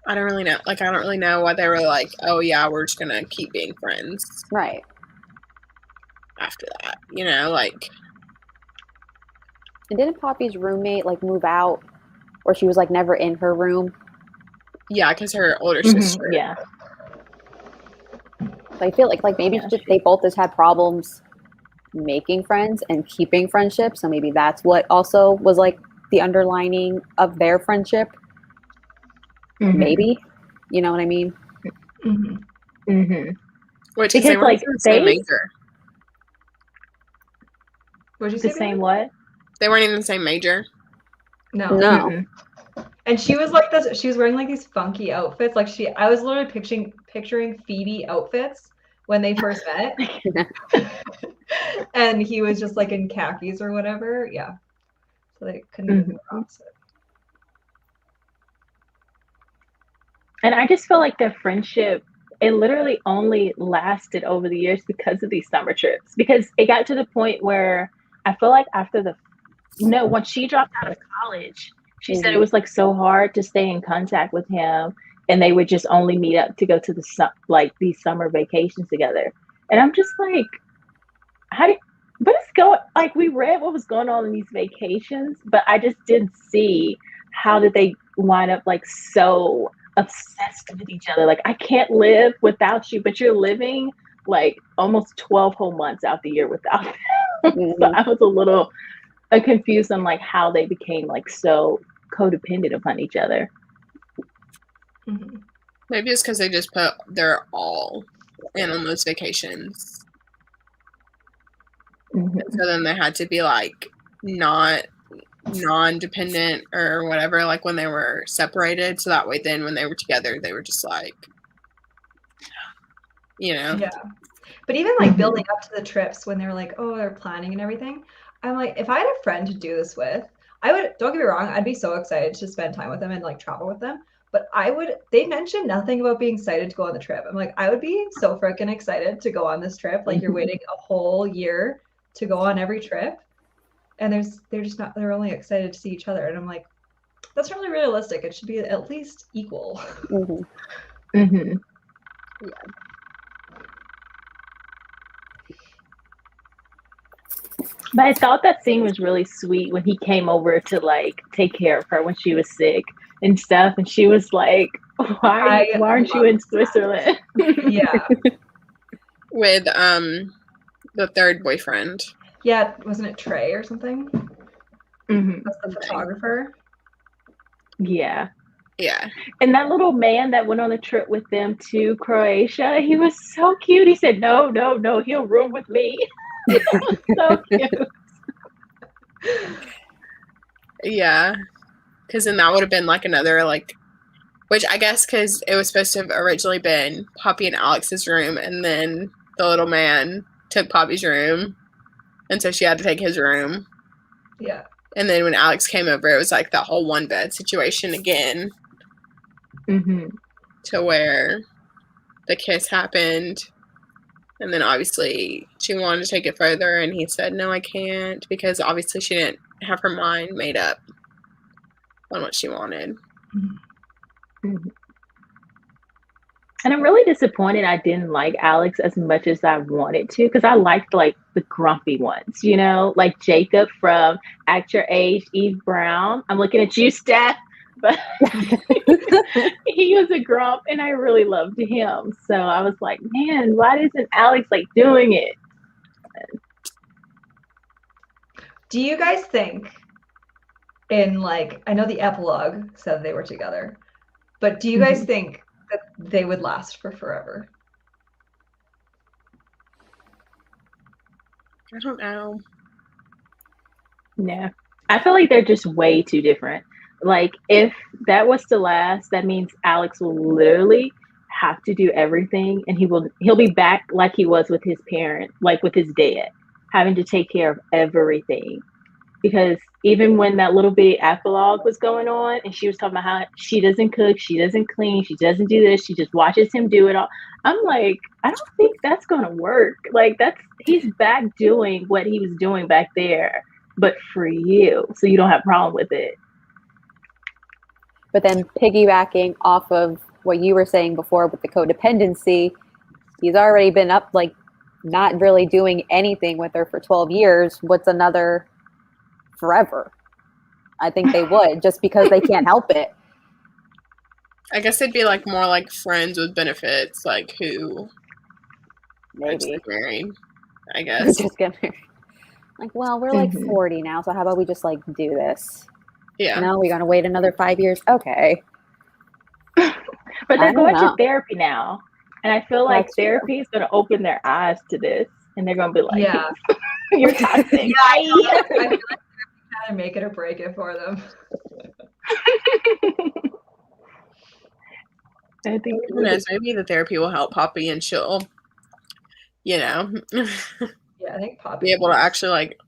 I don't really know. Like, I don't really know why they were like, oh yeah, we're just gonna keep being friends Right. after that. You know, like, And didn't Poppy's roommate like move out, or she was like never in her room? yeah, because her older Mhm. sister. Yeah. So I feel like maybe Yeah, they both just had problems making friends and keeping friendships. So maybe that's what also was like the underlining of their friendship. Mhm. Maybe, you know what I mean? Mhm. Mhm. Which is Because they weren't like even the same they major. What'd you the say? same Bailey? what? They weren't even the same major. No. No. Mm-mm. And she was like this. She was wearing like these funky outfits. Like I was literally picturing Phoebe outfits when they first met, and he was just like in khakis or whatever. Yeah. So they couldn't even be more opposite. And I just feel like their friendship, it literally only lasted over the years because of these summer trips. Because it got to the point where I feel like when she dropped out of college, she said it was like so hard to stay in contact with him, and they would just only meet up to go to these summer vacations together. And I'm just like, what is going, like, we read what was going on in these vacations, but I just didn't see how did they wind up like so obsessed with each other. Like, I can't live without you, but you're living like almost 12 whole months out the year without them. So I was a little confused on like how they became like so codependent upon each other. Mhm. Maybe it's because they just put their all in on those vacations. Mhm. So then they had to be like not non-dependent or whatever, like when they were separated. So that way then when they were together, they were just like, you know. Yeah. But even like building up to the trips when they were like, oh, they're planning and everything. I'm like, if I had a friend to do this with, I would, don't get me wrong, I'd be so excited to spend time with them and like travel with them. But they mentioned nothing about being excited to go on the trip. I'm like, I would be so freaking excited to go on this trip. Like you're waiting a whole year to go on every trip. And they're just not, they're only excited to see each other. And I'm like, that's not really realistic. It should be at least equal. Mhm. Yeah. But I thought that scene was really sweet when he came over to like take care of her when she was sick and stuff, and she was like, why aren't you in Switzerland? Yeah. With the third boyfriend. Yeah, wasn't it Trey or something? Mhm. That's the photographer. Yeah. Yeah. And that little man that went on the trip with them to Croatia, he was so cute. He said, no, he'll room with me. So cute. Yeah. Because then that would have been like another, like, which I guess because it was supposed to have originally been Poppy and Alex's room, and then the little man took Poppy's room, and so she had to take his room. Yeah. And then when Alex came over, it was like that whole one bed situation again. Mm-hmm. To where the kiss happened, and then obviously she wanted to take it further, and he said, no, I can't, because obviously she didn't have her mind made up. on what she wanted. Mhm. And I'm really disappointed I didn't like Alex as much as I wanted to, because I liked like the grumpy ones, you know, like Jacob from Act Your Age, Eve Brown. I'm looking at you, Steph, but he was a grump and I really loved him. So I was like, man, why isn't Alex like doing it? Do you guys think in like, I know the epilogue said they were together, but do you guys think that they would last for forever? I don't know. No, I feel like they're just way too different. Like, if that was to last, that means Alex will literally have to do everything, and he'll be back like he was with his parent, like with his dad, having to take care of everything. Because even when that little bit epilogue was going on, and she was talking about how she doesn't cook, she doesn't clean, she doesn't do this, she just watches him do it all. I'm like, I don't think that's gonna work. Like, he's back doing what he was doing back there, but for you, so you don't have a problem with it. But then piggybacking off of what you were saying before with the codependency, he's already been up, like, not really doing anything with her for 12 years. What's another forever? I think they would, just because they can't help it. I guess it'd be like more like friends with benefits, like who Maybe. get married, I We're guess. just gonna, like, well, we're like 40 now, so how about we just like do this? Yeah. No, we're gonna wait another 5 years. Okay. But they're going to therapy now, and I feel like That's therapy is going to open their eyes to this, and they're going to be like, Yeah. "You're toxic." I feel like they're kind of make it or break it for them. I think Who knows? Maybe the therapy will help Poppy, and she'll, Yeah, I think Poppy be able to actually like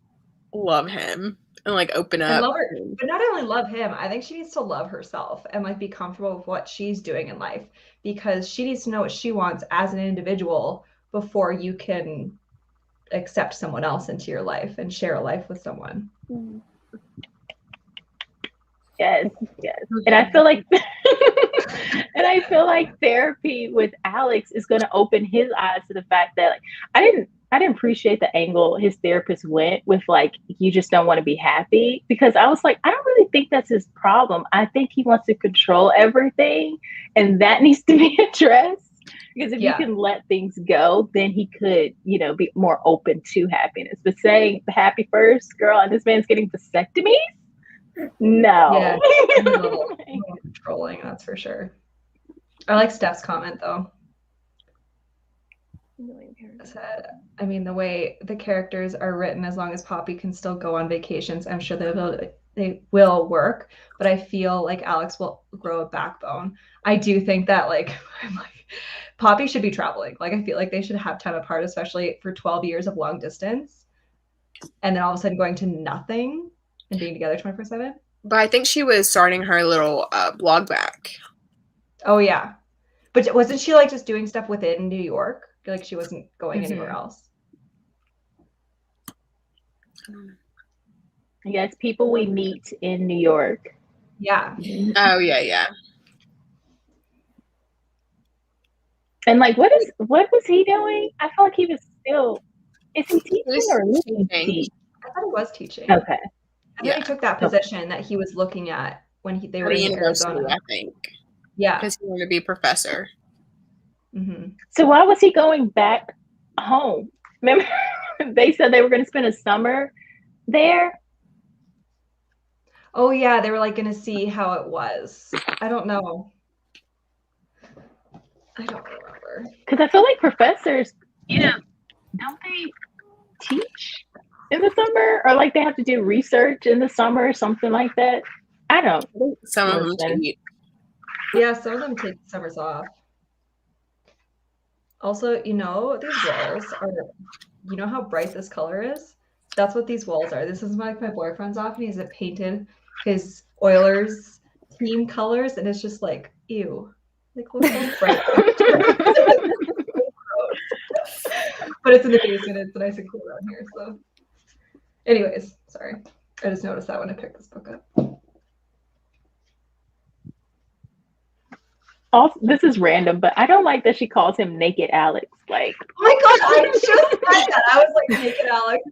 love him and like open and up. love her, but not only love him. I think she needs to love herself and like be comfortable with what she's doing in life, because she needs to know what she wants as an individual before you can accept someone else into your life and share a life with someone. Yes. And I feel like therapy with Alex is going to open his eyes to the fact that, like, I didn't appreciate the angle his therapist went with, like, you just don't want to be happy, because I was like, I don't really think that's his problem. I think he wants to control everything, and that needs to be addressed. Because if you can let things go, then he could, be more open to happiness. But saying happy first, girl, and this man's getting vasectomies? No. Yeah, a little controlling, that's for sure. I like Steph's comment though. I mean, the way the characters are written, as long as Poppy can still go on vacations, I'm sure they will work. But I feel like Alex will grow a backbone. I do think that I'm like, Poppy should be traveling. Like, I feel like they should have time apart, especially for 12 years of long distance, and then all of a sudden going to nothing and being together 24/7. But I think she was starting her little blog back. Oh yeah, but wasn't she like just doing stuff within New York? Like she wasn't going anywhere else. Yes, people we meet in New York. Yeah. Oh yeah. And like, what was he doing? I felt like he was still. Is he teaching or teaching? I thought he was teaching. Okay. I think he took that position that he was looking at when they were in Arizona. I think. Yeah. Because he wanted to be a professor. Mm-hmm. So why was he going back home? Remember, they said they were going to spend a summer there. Oh yeah, they were like going to see how it was. I don't know. I don't remember. Because I feel like professors, don't they teach in the summer, or like they have to do research in the summer or something like that? I don't. Some of them teach. Yeah, some of them take summers off. Also, these walls are, how bright this color is? That's what these walls are. This is like my boyfriend's off, and he's painted his Oilers team colors, and it's just like, ew. Like, look so bright. But it's in the basement. It's nice and cool around here. So, anyways, sorry. I just noticed that when I picked this book up. Also, this is random, but I don't like that she calls him Naked Alex. Like, Oh my god, I just said that. I was like, Naked Alex.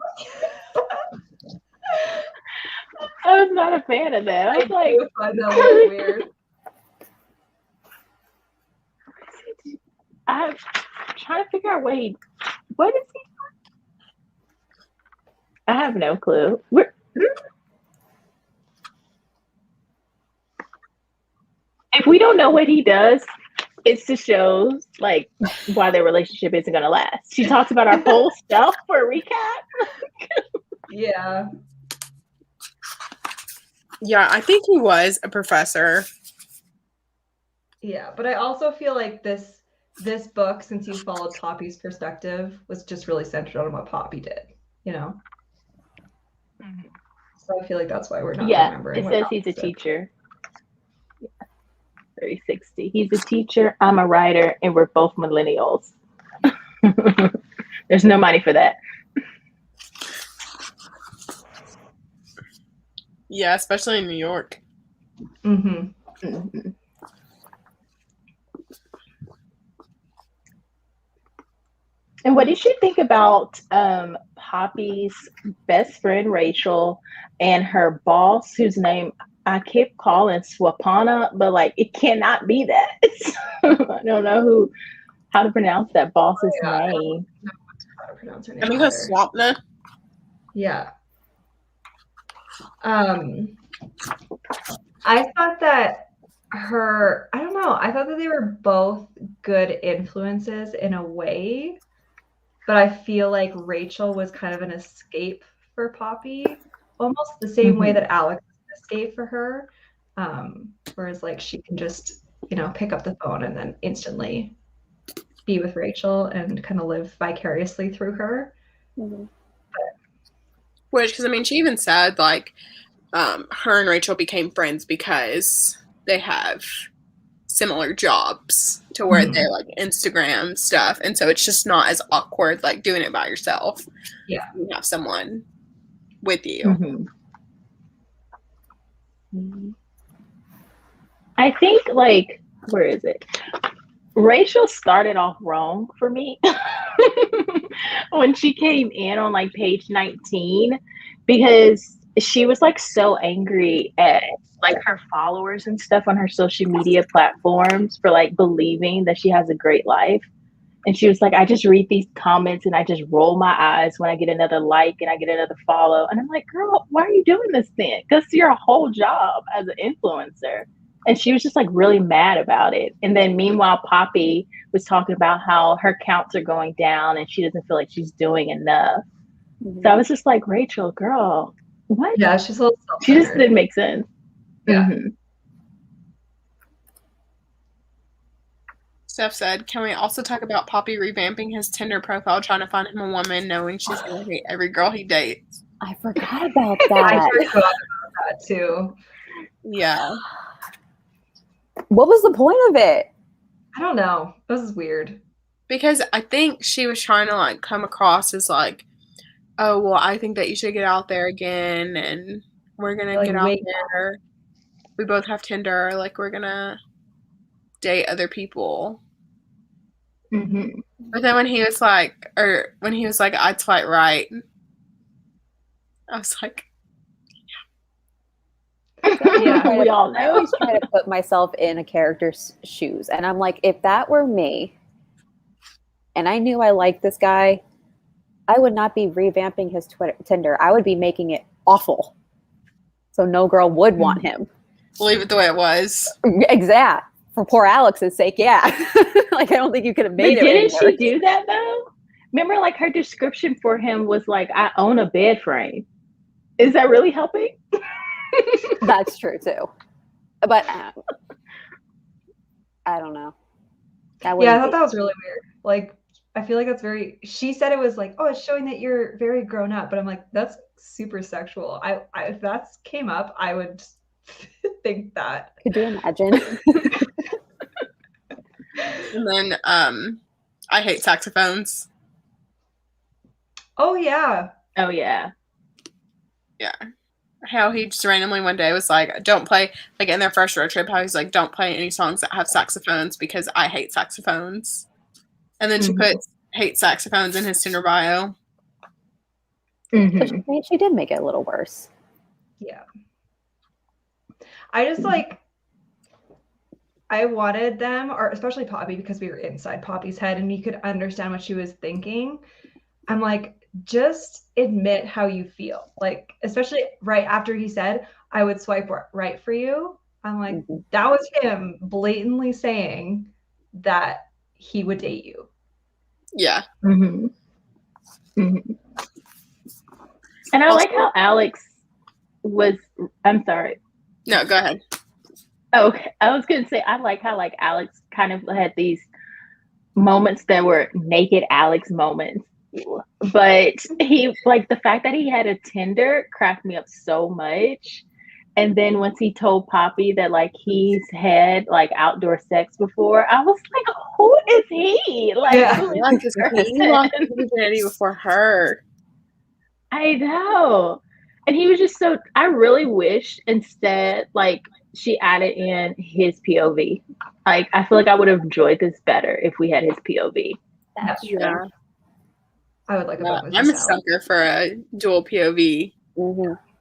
I was not a fan of that. I was like, do find that a little weird. I'm trying to figure out what is he? I have no clue. If we don't know what he does, it's to show like why their relationship isn't gonna last. She talks about our whole stuff for a recap. Yeah. Yeah, I think he was a professor. Yeah, but I also feel like this book, since you followed Poppy's perspective, was just really centered on what Poppy did, you know? Mm-hmm. So I feel like that's why we're not remembering. It says he's a teacher. Yeah. 3060. He's a teacher, I'm a writer, and we're both millennials. There's no money for that. Yeah, especially in New York. Mm-hmm. Mm-hmm. And what did you think about Poppy's best friend Rachel and her boss, whose name I kept calling Swapana, but like it cannot be that. I don't know how to pronounce that boss's name. I don't know how to pronounce her name. I think it's Swampna. Yeah. I thought that I don't know, I thought that they were both good influences in a way, but I feel like Rachel was kind of an escape for Poppy, almost the same way that Alex was an escape for her. Whereas like she can just, pick up the phone and then instantly be with Rachel and kind of live vicariously through her. Mm-hmm. Which, because I mean, she even said like her and Rachel became friends because they have similar jobs to where they like Instagram stuff, and so it's just not as awkward like doing it by yourself. Yeah, you have someone with you. Mm-hmm. I think like where is it? Rachel started off wrong for me when she came in on like page 19 because she was like so angry at like her followers and stuff on her social media platforms for like believing that she has a great life. And she was like, I just read these comments and I just roll my eyes when I get another like and I get another follow. And I'm like, girl, why are you doing this then? Because your whole job as an influencer. And she was just like really mad about it. And then meanwhile, Poppy was talking about how her counts are going down and she doesn't feel like she's doing enough. Mm-hmm. So I was just like, Rachel, girl, what? Yeah, she's a little self-centered. She just didn't make sense. Yeah. Mm-hmm. Steph said, can we also talk about Poppy revamping his Tinder profile, trying to find him a woman, knowing she's going to hate every girl he dates? I forgot about that. I forgot about that too. Yeah. What was the point of it? I don't know. This is weird. Because I think she was trying to like come across as like, oh, well, I think that you should get out there again and we're going to get out there. We both have Tinder. Like, we're going to date other people. Mm-hmm. But then when he was like, I'd swipe right, I was like, yeah. We all know. I always try to put myself in a character's shoes. And I'm like, if that were me and I knew I liked this guy, I would not be revamping his Tinder. I would be making it awful. So no girl would want him. Leave it the way it was. Exact. For poor Alex's sake, yeah. Like, I don't think you could have made it. Didn't she do that though? Remember, like her description for him was like, I own a bed frame. Is that really helping? That's true too. But I don't know. I thought that was really weird. Like, I feel like that's she said it was like, oh, it's showing that you're very grown up. But I'm like, that's super sexual. If that came up, I would think that. Could you imagine? And then I hate saxophones. Oh yeah. Oh yeah. Yeah. how he just randomly one day was like, don't play, like in their first road trip, how he's like, don't play any songs that have saxophones because I hate saxophones. And then she puts hate saxophones in his Tinder bio. So she did make it a little worse. Yeah. I just like, I wanted them, or especially Poppy, because we were inside Poppy's head and we could understand what she was thinking. I'm like, just admit how you feel. Like, especially right after he said, I would swipe right for you. I'm like, that was him blatantly saying that he would date you. Yeah. And I like how Alex was, I'm sorry. No, go ahead. Okay. I was going to say, I like how like Alex kind of had these moments that were naked Alex moments. But he, like, the fact that he had a Tinder cracked me up so much. And then once he told Poppy that like he's had like outdoor sex before, I was like, who is he? Like, who is because he lost his virginity before her. I know. And he was just so, I really wish instead like she added in his POV. Like, I feel like I would have enjoyed this better if we had his POV. That's true. Yeah. I would like a book with I'm a sucker for a dual POV.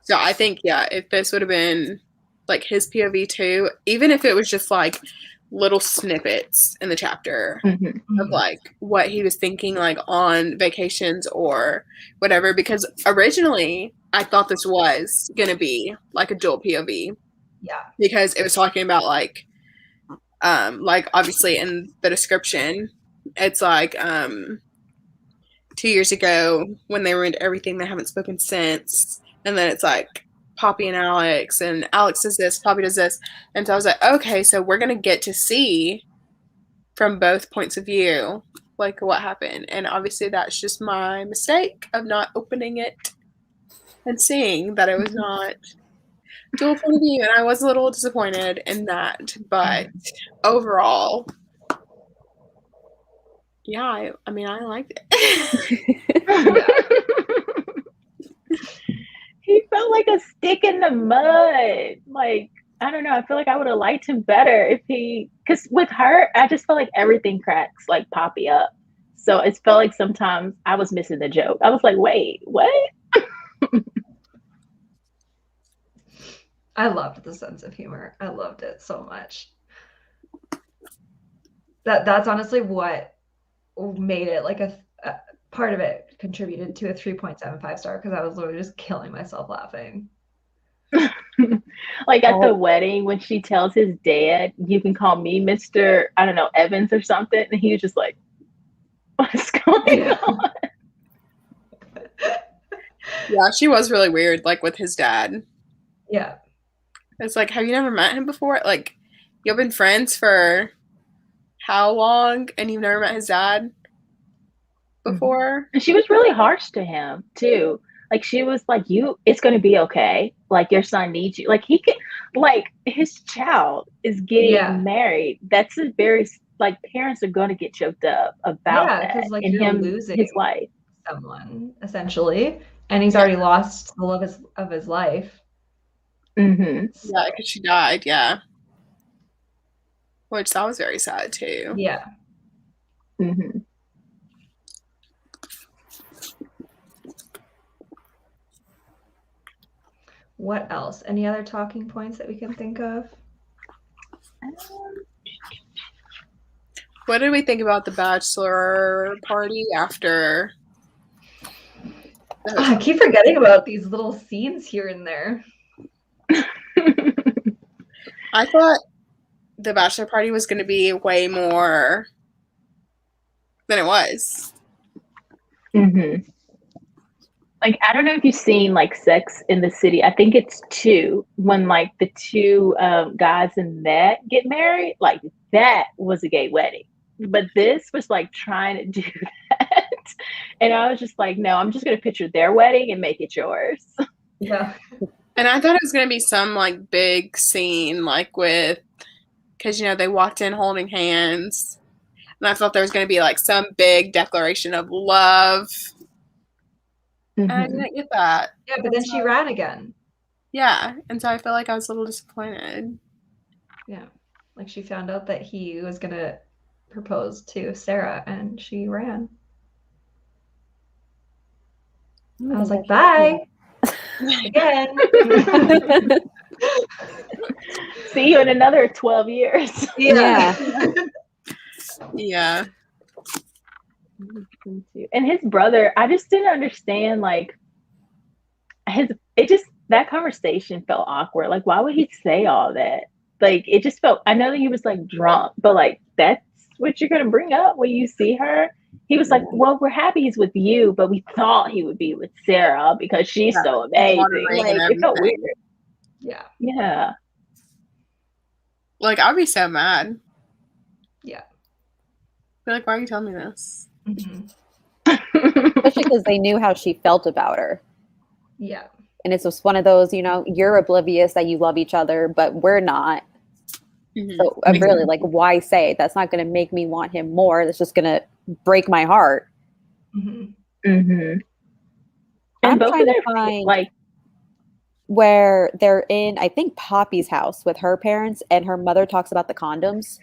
So I think, yeah, if this would have been like his POV too, even if it was just like little snippets in the chapter of like what he was thinking like on vacations or whatever, because originally I thought this was going to be like a dual POV. Yeah. Because it was talking about like obviously in the description, it's like 2 years ago when they ruined everything, they haven't spoken since. And then it's like Poppy and Alex does this, Poppy does this. And so I was like, okay, so we're going to get to see from both points of view, like what happened. And obviously that's just my mistake of not opening it and seeing that it was not dual point of view. And I was a little disappointed in that. But overall, yeah, I mean, I liked it. He felt like a stick in the mud. Like, I don't know. I feel like I would have liked him better if he, because with her, I just felt like everything cracks like Poppy up. So it felt like sometimes I was missing the joke. I was like, wait, what? I loved the sense of humor. I loved it so much. That's honestly what made it like a part of it contributed to a 3.75 star, because I was literally just killing myself laughing. Like at the wedding when she tells his dad, you can call me Mr. I don't know, Evans or something. And he was just like, what's going on? Yeah, she was really weird, like with his dad. Yeah. It's like, have you never met him before? Like, you've been friends for how long and you've never met his dad before? And she was really harsh to him too. Like, she was like, it's going to be okay. Like, your son needs you. Like, he could, like, his child is getting married. That's a very, like, parents are going to get choked up about that. Because, like, and you're him, losing his wife. Someone, essentially. And he's already lost the love of his life. Yeah, because she died, yeah. Which, that was very sad, too. Yeah. What else? Any other talking points that we can think of? What did we think about the bachelor party after? I keep forgetting about these little scenes here and there. I thought the bachelor party was going to be way more than it was. Like, I don't know if you've seen like Sex in the City. I think it's 2 when like the 2 guys in that get married. Like, that was a gay wedding. But this was like trying to do that. And I was just like, no, I'm just going to picture their wedding and make it yours. Yeah. And I thought it was going to be some like big scene, like with, because, you know, they walked in holding hands. And I thought there was going to be like some big declaration of love. And I didn't get that. Yeah, but then she ran again. Yeah, and so I feel like I was a little disappointed. Yeah. Like she found out that he was gonna propose to Sarah and she ran. I was like, bye again. See you in another 12 years. Yeah. Yeah. And his brother, I just didn't understand, like, that conversation felt awkward. Like, why would he say all that? Like, it just felt, I know that he was like drunk, but like, that's what you're going to bring up when you see her? He was like, well, we're happy he's with you, but we thought he would be with Sarah because she's so amazing. Like, it felt weird. Yeah. Yeah. Like, I'd be so mad. Yeah. Be like, why are you telling me this? Mm-hmm. Especially because they knew how she felt about her. Yeah. And it's just one of those, you know, you're oblivious that you love each other, but we're not. Mm-hmm. So I'm really like, why say? That's not going to make me want him more. That's just going to break my heart. Mm-hmm. Mm-hmm. I'm trying to find like where they're in, I think, Poppy's house with her parents, and her mother talks about the condoms.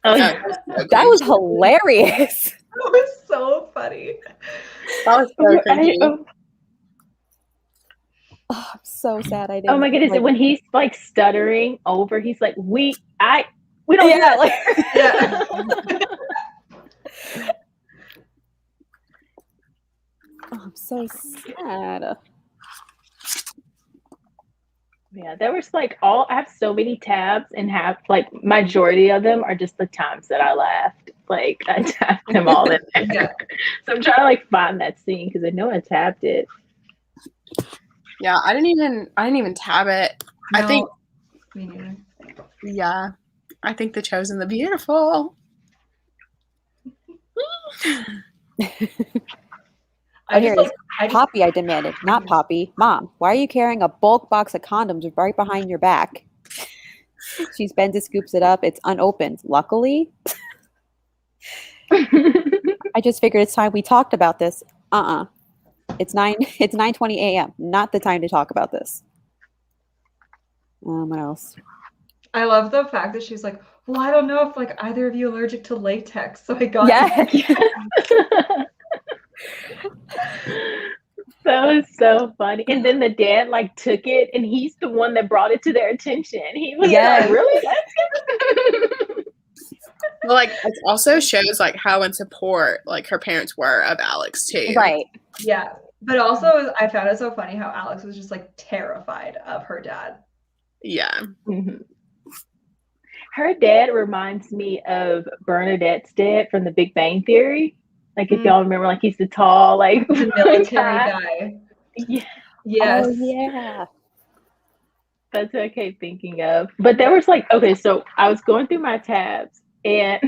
Oh, yeah. That was hilarious. That was so funny. That was so cringy. Oh, I'm so sad I didn't. Oh my goodness! Like, when he's like stuttering over, he's like, "We don't." Yeah, like, Yeah. oh, I'm so sad. Yeah, there was like I have so many tabs, and have like majority of them are just the times that I laughed. Like I tapped them all in there. Yeah. So I'm trying to like find that scene because I know I tapped it. Yeah, I didn't even tab it. No, I think. Me neither. Yeah, I think The Chosen, the Beautiful. Poppy, I demanded, not Poppy. Mom, why are you carrying a bulk box of condoms right behind your back? She bends and scoops it up. It's unopened. Luckily, I just figured it's time we talked about this. It's 9:20 a.m. Not the time to talk about this. What else? I love the fact that she's like, well, I don't know if like either of you allergic to latex, so I got That was so funny. And then the dad like took it, and he's the one that brought it to their attention. He was like, really? Well, like it also shows like how in support like her parents were of Alex too. Right. Yeah. But also I found it so funny how Alex was just like terrified of her dad. Yeah. Mm-hmm. Her dad reminds me of Bernadette's dad from The Big Bang Theory. Like if y'all remember, like he's the tall, like the military guy. Yeah. Yes. Oh yeah. That's what I kept thinking of. But there was like, okay, so I was going through my tabs, and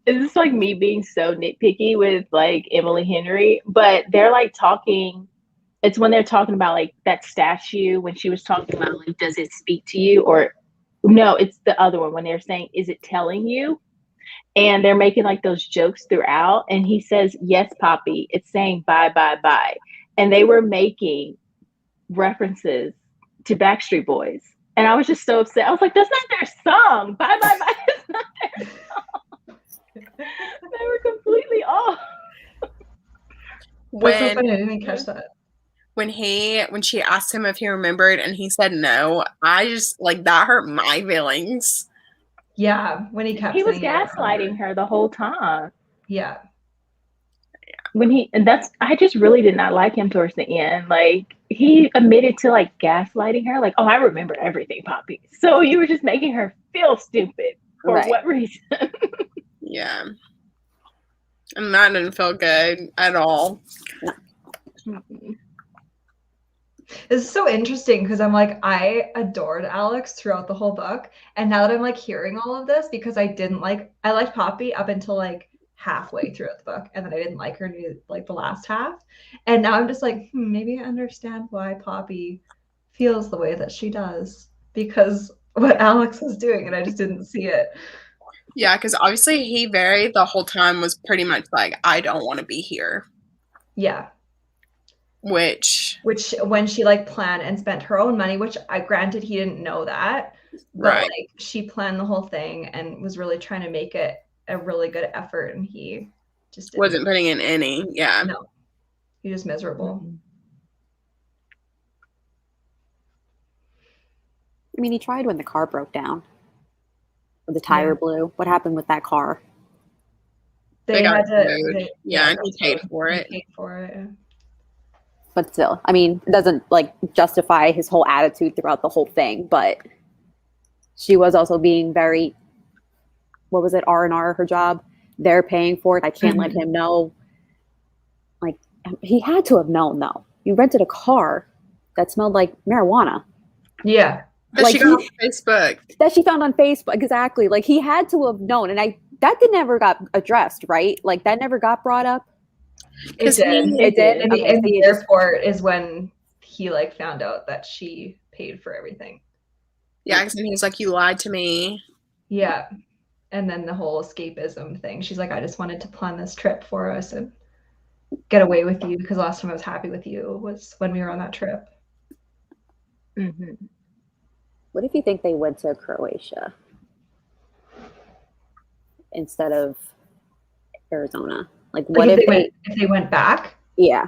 this is like me being so nitpicky with like Emily Henry, but they're like talking. It's when they're talking about like that statue when she was talking about like, does it speak to you? Or no, it's the other one when they're saying, is it telling you? And they're making like those jokes throughout. And he says, yes, Poppy, it's saying bye, bye, bye. And they were making references to Backstreet Boys. And I was just so upset. I was like, that's not their song. Bye, bye, bye. It's not their song. They were completely off. That's so funny. I didn't catch that. When she asked him if he remembered and he said no, I just like that hurt my feelings. Yeah, when he kept he was gaslighting her the whole time. Yeah. I just really did not like him towards the end. Like he admitted to like gaslighting her, like, oh, I remember everything, Poppy. So you were just making her feel stupid for what reason? Yeah. And that didn't feel good at all. Mm-hmm. This is so interesting because I'm like, I adored Alex throughout the whole book. And now that I'm like hearing all of this, because I liked Poppy up until like halfway throughout the book. And then I didn't like her like the last half. And now I'm just like, maybe I understand why Poppy feels the way that she does because what Alex is doing. And I just didn't see it. Yeah, because obviously he the whole time was pretty much like, I don't want to be here. Yeah. Which which when she like planned and spent her own money, which I granted he didn't know that, but Right. like she planned the whole thing and was really trying to make it a really good effort, and he just wasn't putting in any. Yeah. No, he was miserable. I mean, he tried when the car broke down. Or the tire blew. What happened with that car? They got had to. towed. Yeah, and he paid for it. He paid for it. But still, I mean, it doesn't like justify his whole attitude throughout the whole thing. But she was also being very, what was it, R&R, her job? They're paying for it. I can't let him know. Like, he had to have known, though. You rented a car that smelled like marijuana. Yeah. That Like she got on Facebook. That she found on Facebook. Exactly. Like, he had to have known. And that never got addressed, right? Like, that never got brought up. It did. It did. In the airport is when he like found out that she paid for everything. Yeah, because he was like, "You lied to me." Yeah, and then the whole escapism thing. She's like, "I just wanted to plan this trip for us and get away with you because last time I was happy with you was when we were on that trip." Mm-hmm. What if you think they went to Croatia instead of Arizona? Like, what if they went back? Yeah.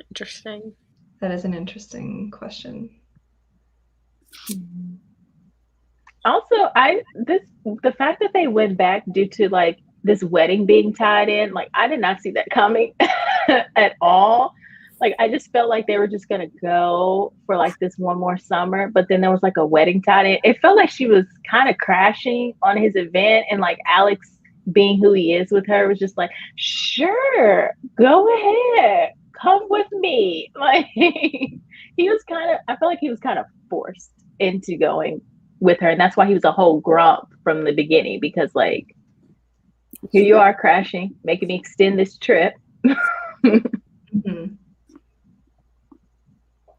Interesting. That is an interesting question. Also, the fact that they went back due to like this wedding being tied in, like I did not see that coming at all. Like I just felt like they were just gonna go for like this one more summer, but then there was like a wedding tied in. It felt like she was kind of crashing on his event, and like Alex being who he is with her was just like, sure, go ahead, come with me. Like he was I felt like he was kind of forced into going with her, and that's why he was a whole grump from the beginning, because like here you are crashing, making me extend this trip.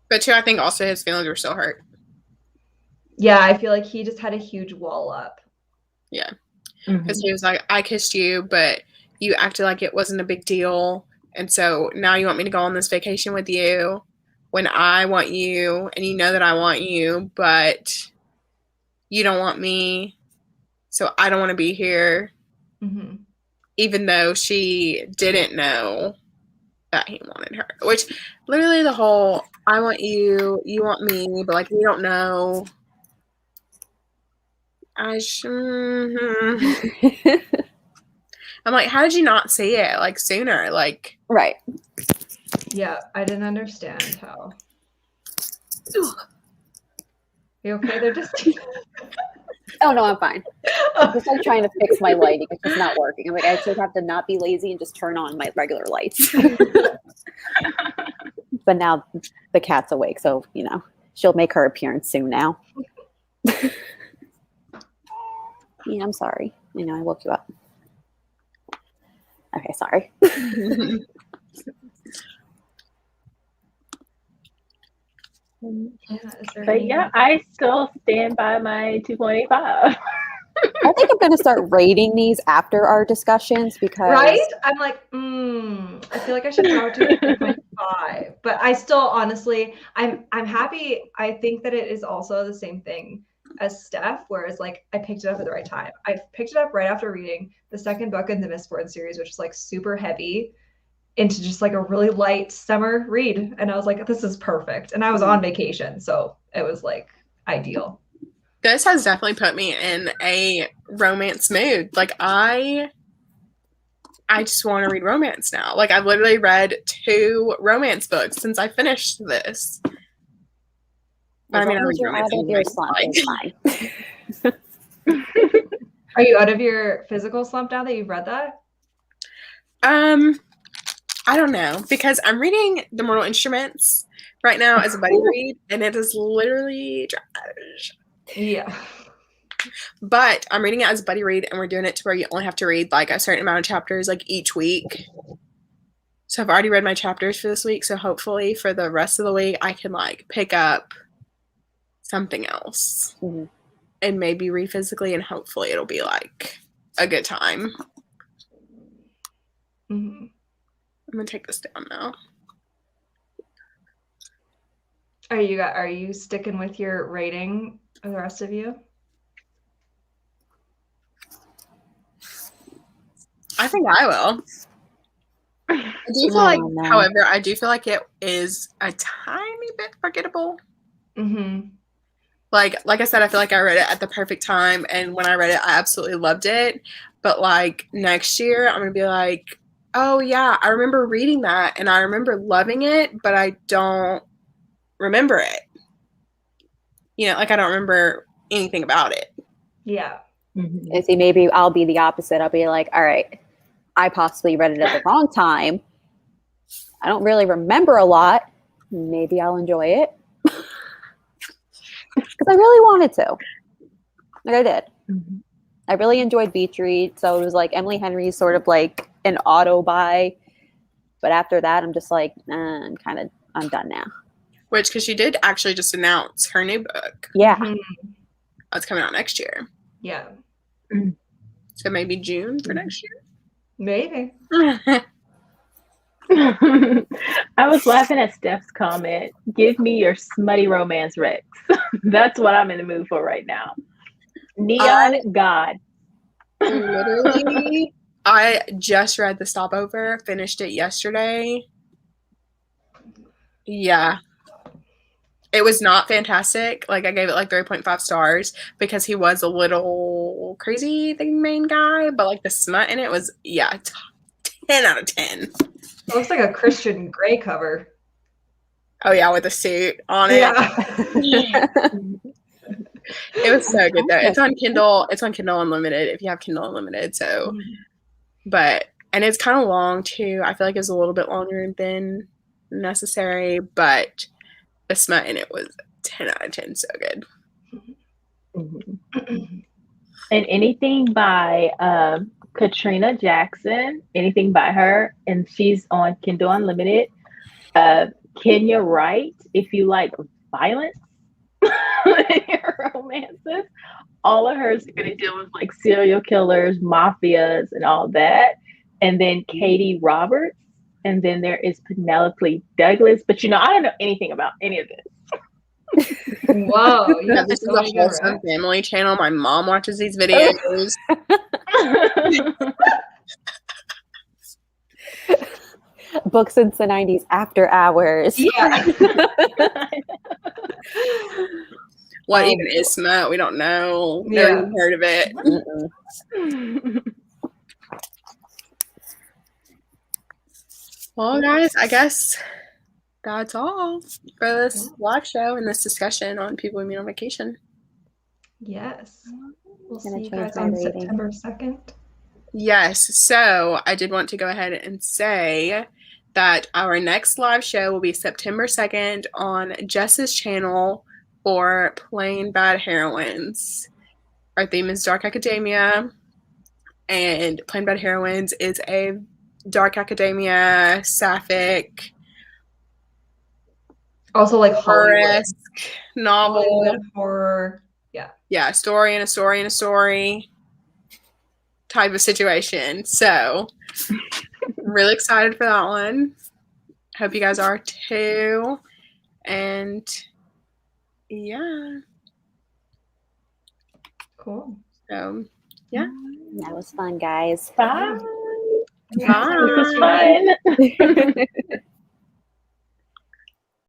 But too, I think also his feelings were still hurt. Yeah, I feel like he just had a huge wall up. Yeah, because he was like, "I kissed you, but you acted like it wasn't a big deal, and so now you want me to go on this vacation with you when I want you, and you know that I want you, but you don't want me, so I don't want to be here." Even though she didn't know that he wanted her, which literally the whole "I want you, you want me, but like we don't know." I'm like, how did you not see it like sooner? Like, right. Yeah, I didn't understand how. You okay? They're just. Oh no, I'm fine. I'm just like trying to fix my lighting. It's just not working. I'm like, I should have to not be lazy and just turn on my regular lights. But now the cat's awake, so you know she'll make her appearance soon now. Yeah, I'm sorry. I know I woke you up. Okay, sorry. But yeah, I still stand by my 2.85. I think I'm going to start rating these after our discussions because I'm like, I feel like I should probably do 2.5, but I still honestly, I'm happy. I think that it is also the same thing as Steph, whereas like I picked it up at the right time. I picked it up right after reading the second book in the Mistborn series, which is like super heavy, into just like a really light summer read, and I was like, this is perfect. And I was on vacation, so it was like ideal. This has definitely put me in a romance mood. Like I just want to read romance now. Like I've literally read 2 romance books since I finished this. But I mean, I read romance anyway. Are you out of your physical slump now that you've read that? I don't know, because I'm reading The Mortal Instruments right now as a buddy read, and it is literally trash. Yeah. But I'm reading it as a buddy read, and we're doing it to where you only have to read like a certain amount of chapters like each week. So I've already read my chapters for this week, so hopefully for the rest of the week I can like pick up something else and maybe read physically, and hopefully it'll be like a good time. I'm gonna take this down now. Are you sticking with your rating of the rest of you? I think I will. I do feel like, however, I do feel like it is a tiny bit forgettable. Mm-hmm. Like I said, I feel like I read it at the perfect time, and when I read it, I absolutely loved it. But like next year, I'm gonna be like, oh yeah, I remember reading that, and I remember loving it, but I don't remember it. You know, like I don't remember anything about it. Yeah. Mm-hmm. And see, maybe I'll be the opposite. I'll be like, all right, I possibly read it at the wrong time. I don't really remember a lot. Maybe I'll enjoy it. Because I really wanted to. Like I did. Mm-hmm. I really enjoyed Beach Read. So it was like Emily Henry's sort of like an auto buy. But after that, I'm just like, I'm done now. Which, because she did actually just announce her new book. Yeah. Mm-hmm. That's coming out next year. Yeah. So maybe June for next year? Maybe. I was laughing at Steph's comment. Give me your smutty romance, Rex. That's what I'm in the mood for right now. Neon God. Literally, I just read The Stopover, finished it yesterday. Yeah. It was not fantastic. Like, I gave it like 3.5 stars because he was a little crazy, the main guy, but like the smut in it was, 10 out of 10. It looks like a Christian Grey cover. Oh yeah, with a suit on it. Yeah. It was so good though. It's on Kindle. It's on Kindle Unlimited if you have Kindle Unlimited. So, and it's kind of long too. I feel like it's a little bit longer than necessary, but the smut in it was 10 out of 10. So good. Mm-hmm. And anything by Katrina Jackson, anything by her, and she's on Kindle Unlimited. Kenya Wright, if you like violence in your romances, all of hers are going to deal with like serial killers, mafias, and all that. And then Katie Roberts, and then there is Penelope Douglas. But I don't know anything about any of this. Whoa, yeah, this is a wholesome family channel. My mom watches these videos. Books since the 90s after hours. Yeah. What even is smut? We don't know. Never even heard of it. Well, guys, I guess that's all for this live show and this discussion on People We Meet on Vacation. Yes. We'll see you guys on September 2nd. Yes. So I did want to go ahead and say that our next live show will be September 2nd on Jess's channel for Plain Bad Heroines. Our theme is Dark Academia, and Plain Bad Heroines is a dark academia, sapphic, also like horror-esque novel. Horror. Yeah, story and a story and a story type of situation. So I'm really excited for that one. Hope you guys are too. And yeah. Cool. So yeah. That was fun, guys. Bye. Bye. This was fun.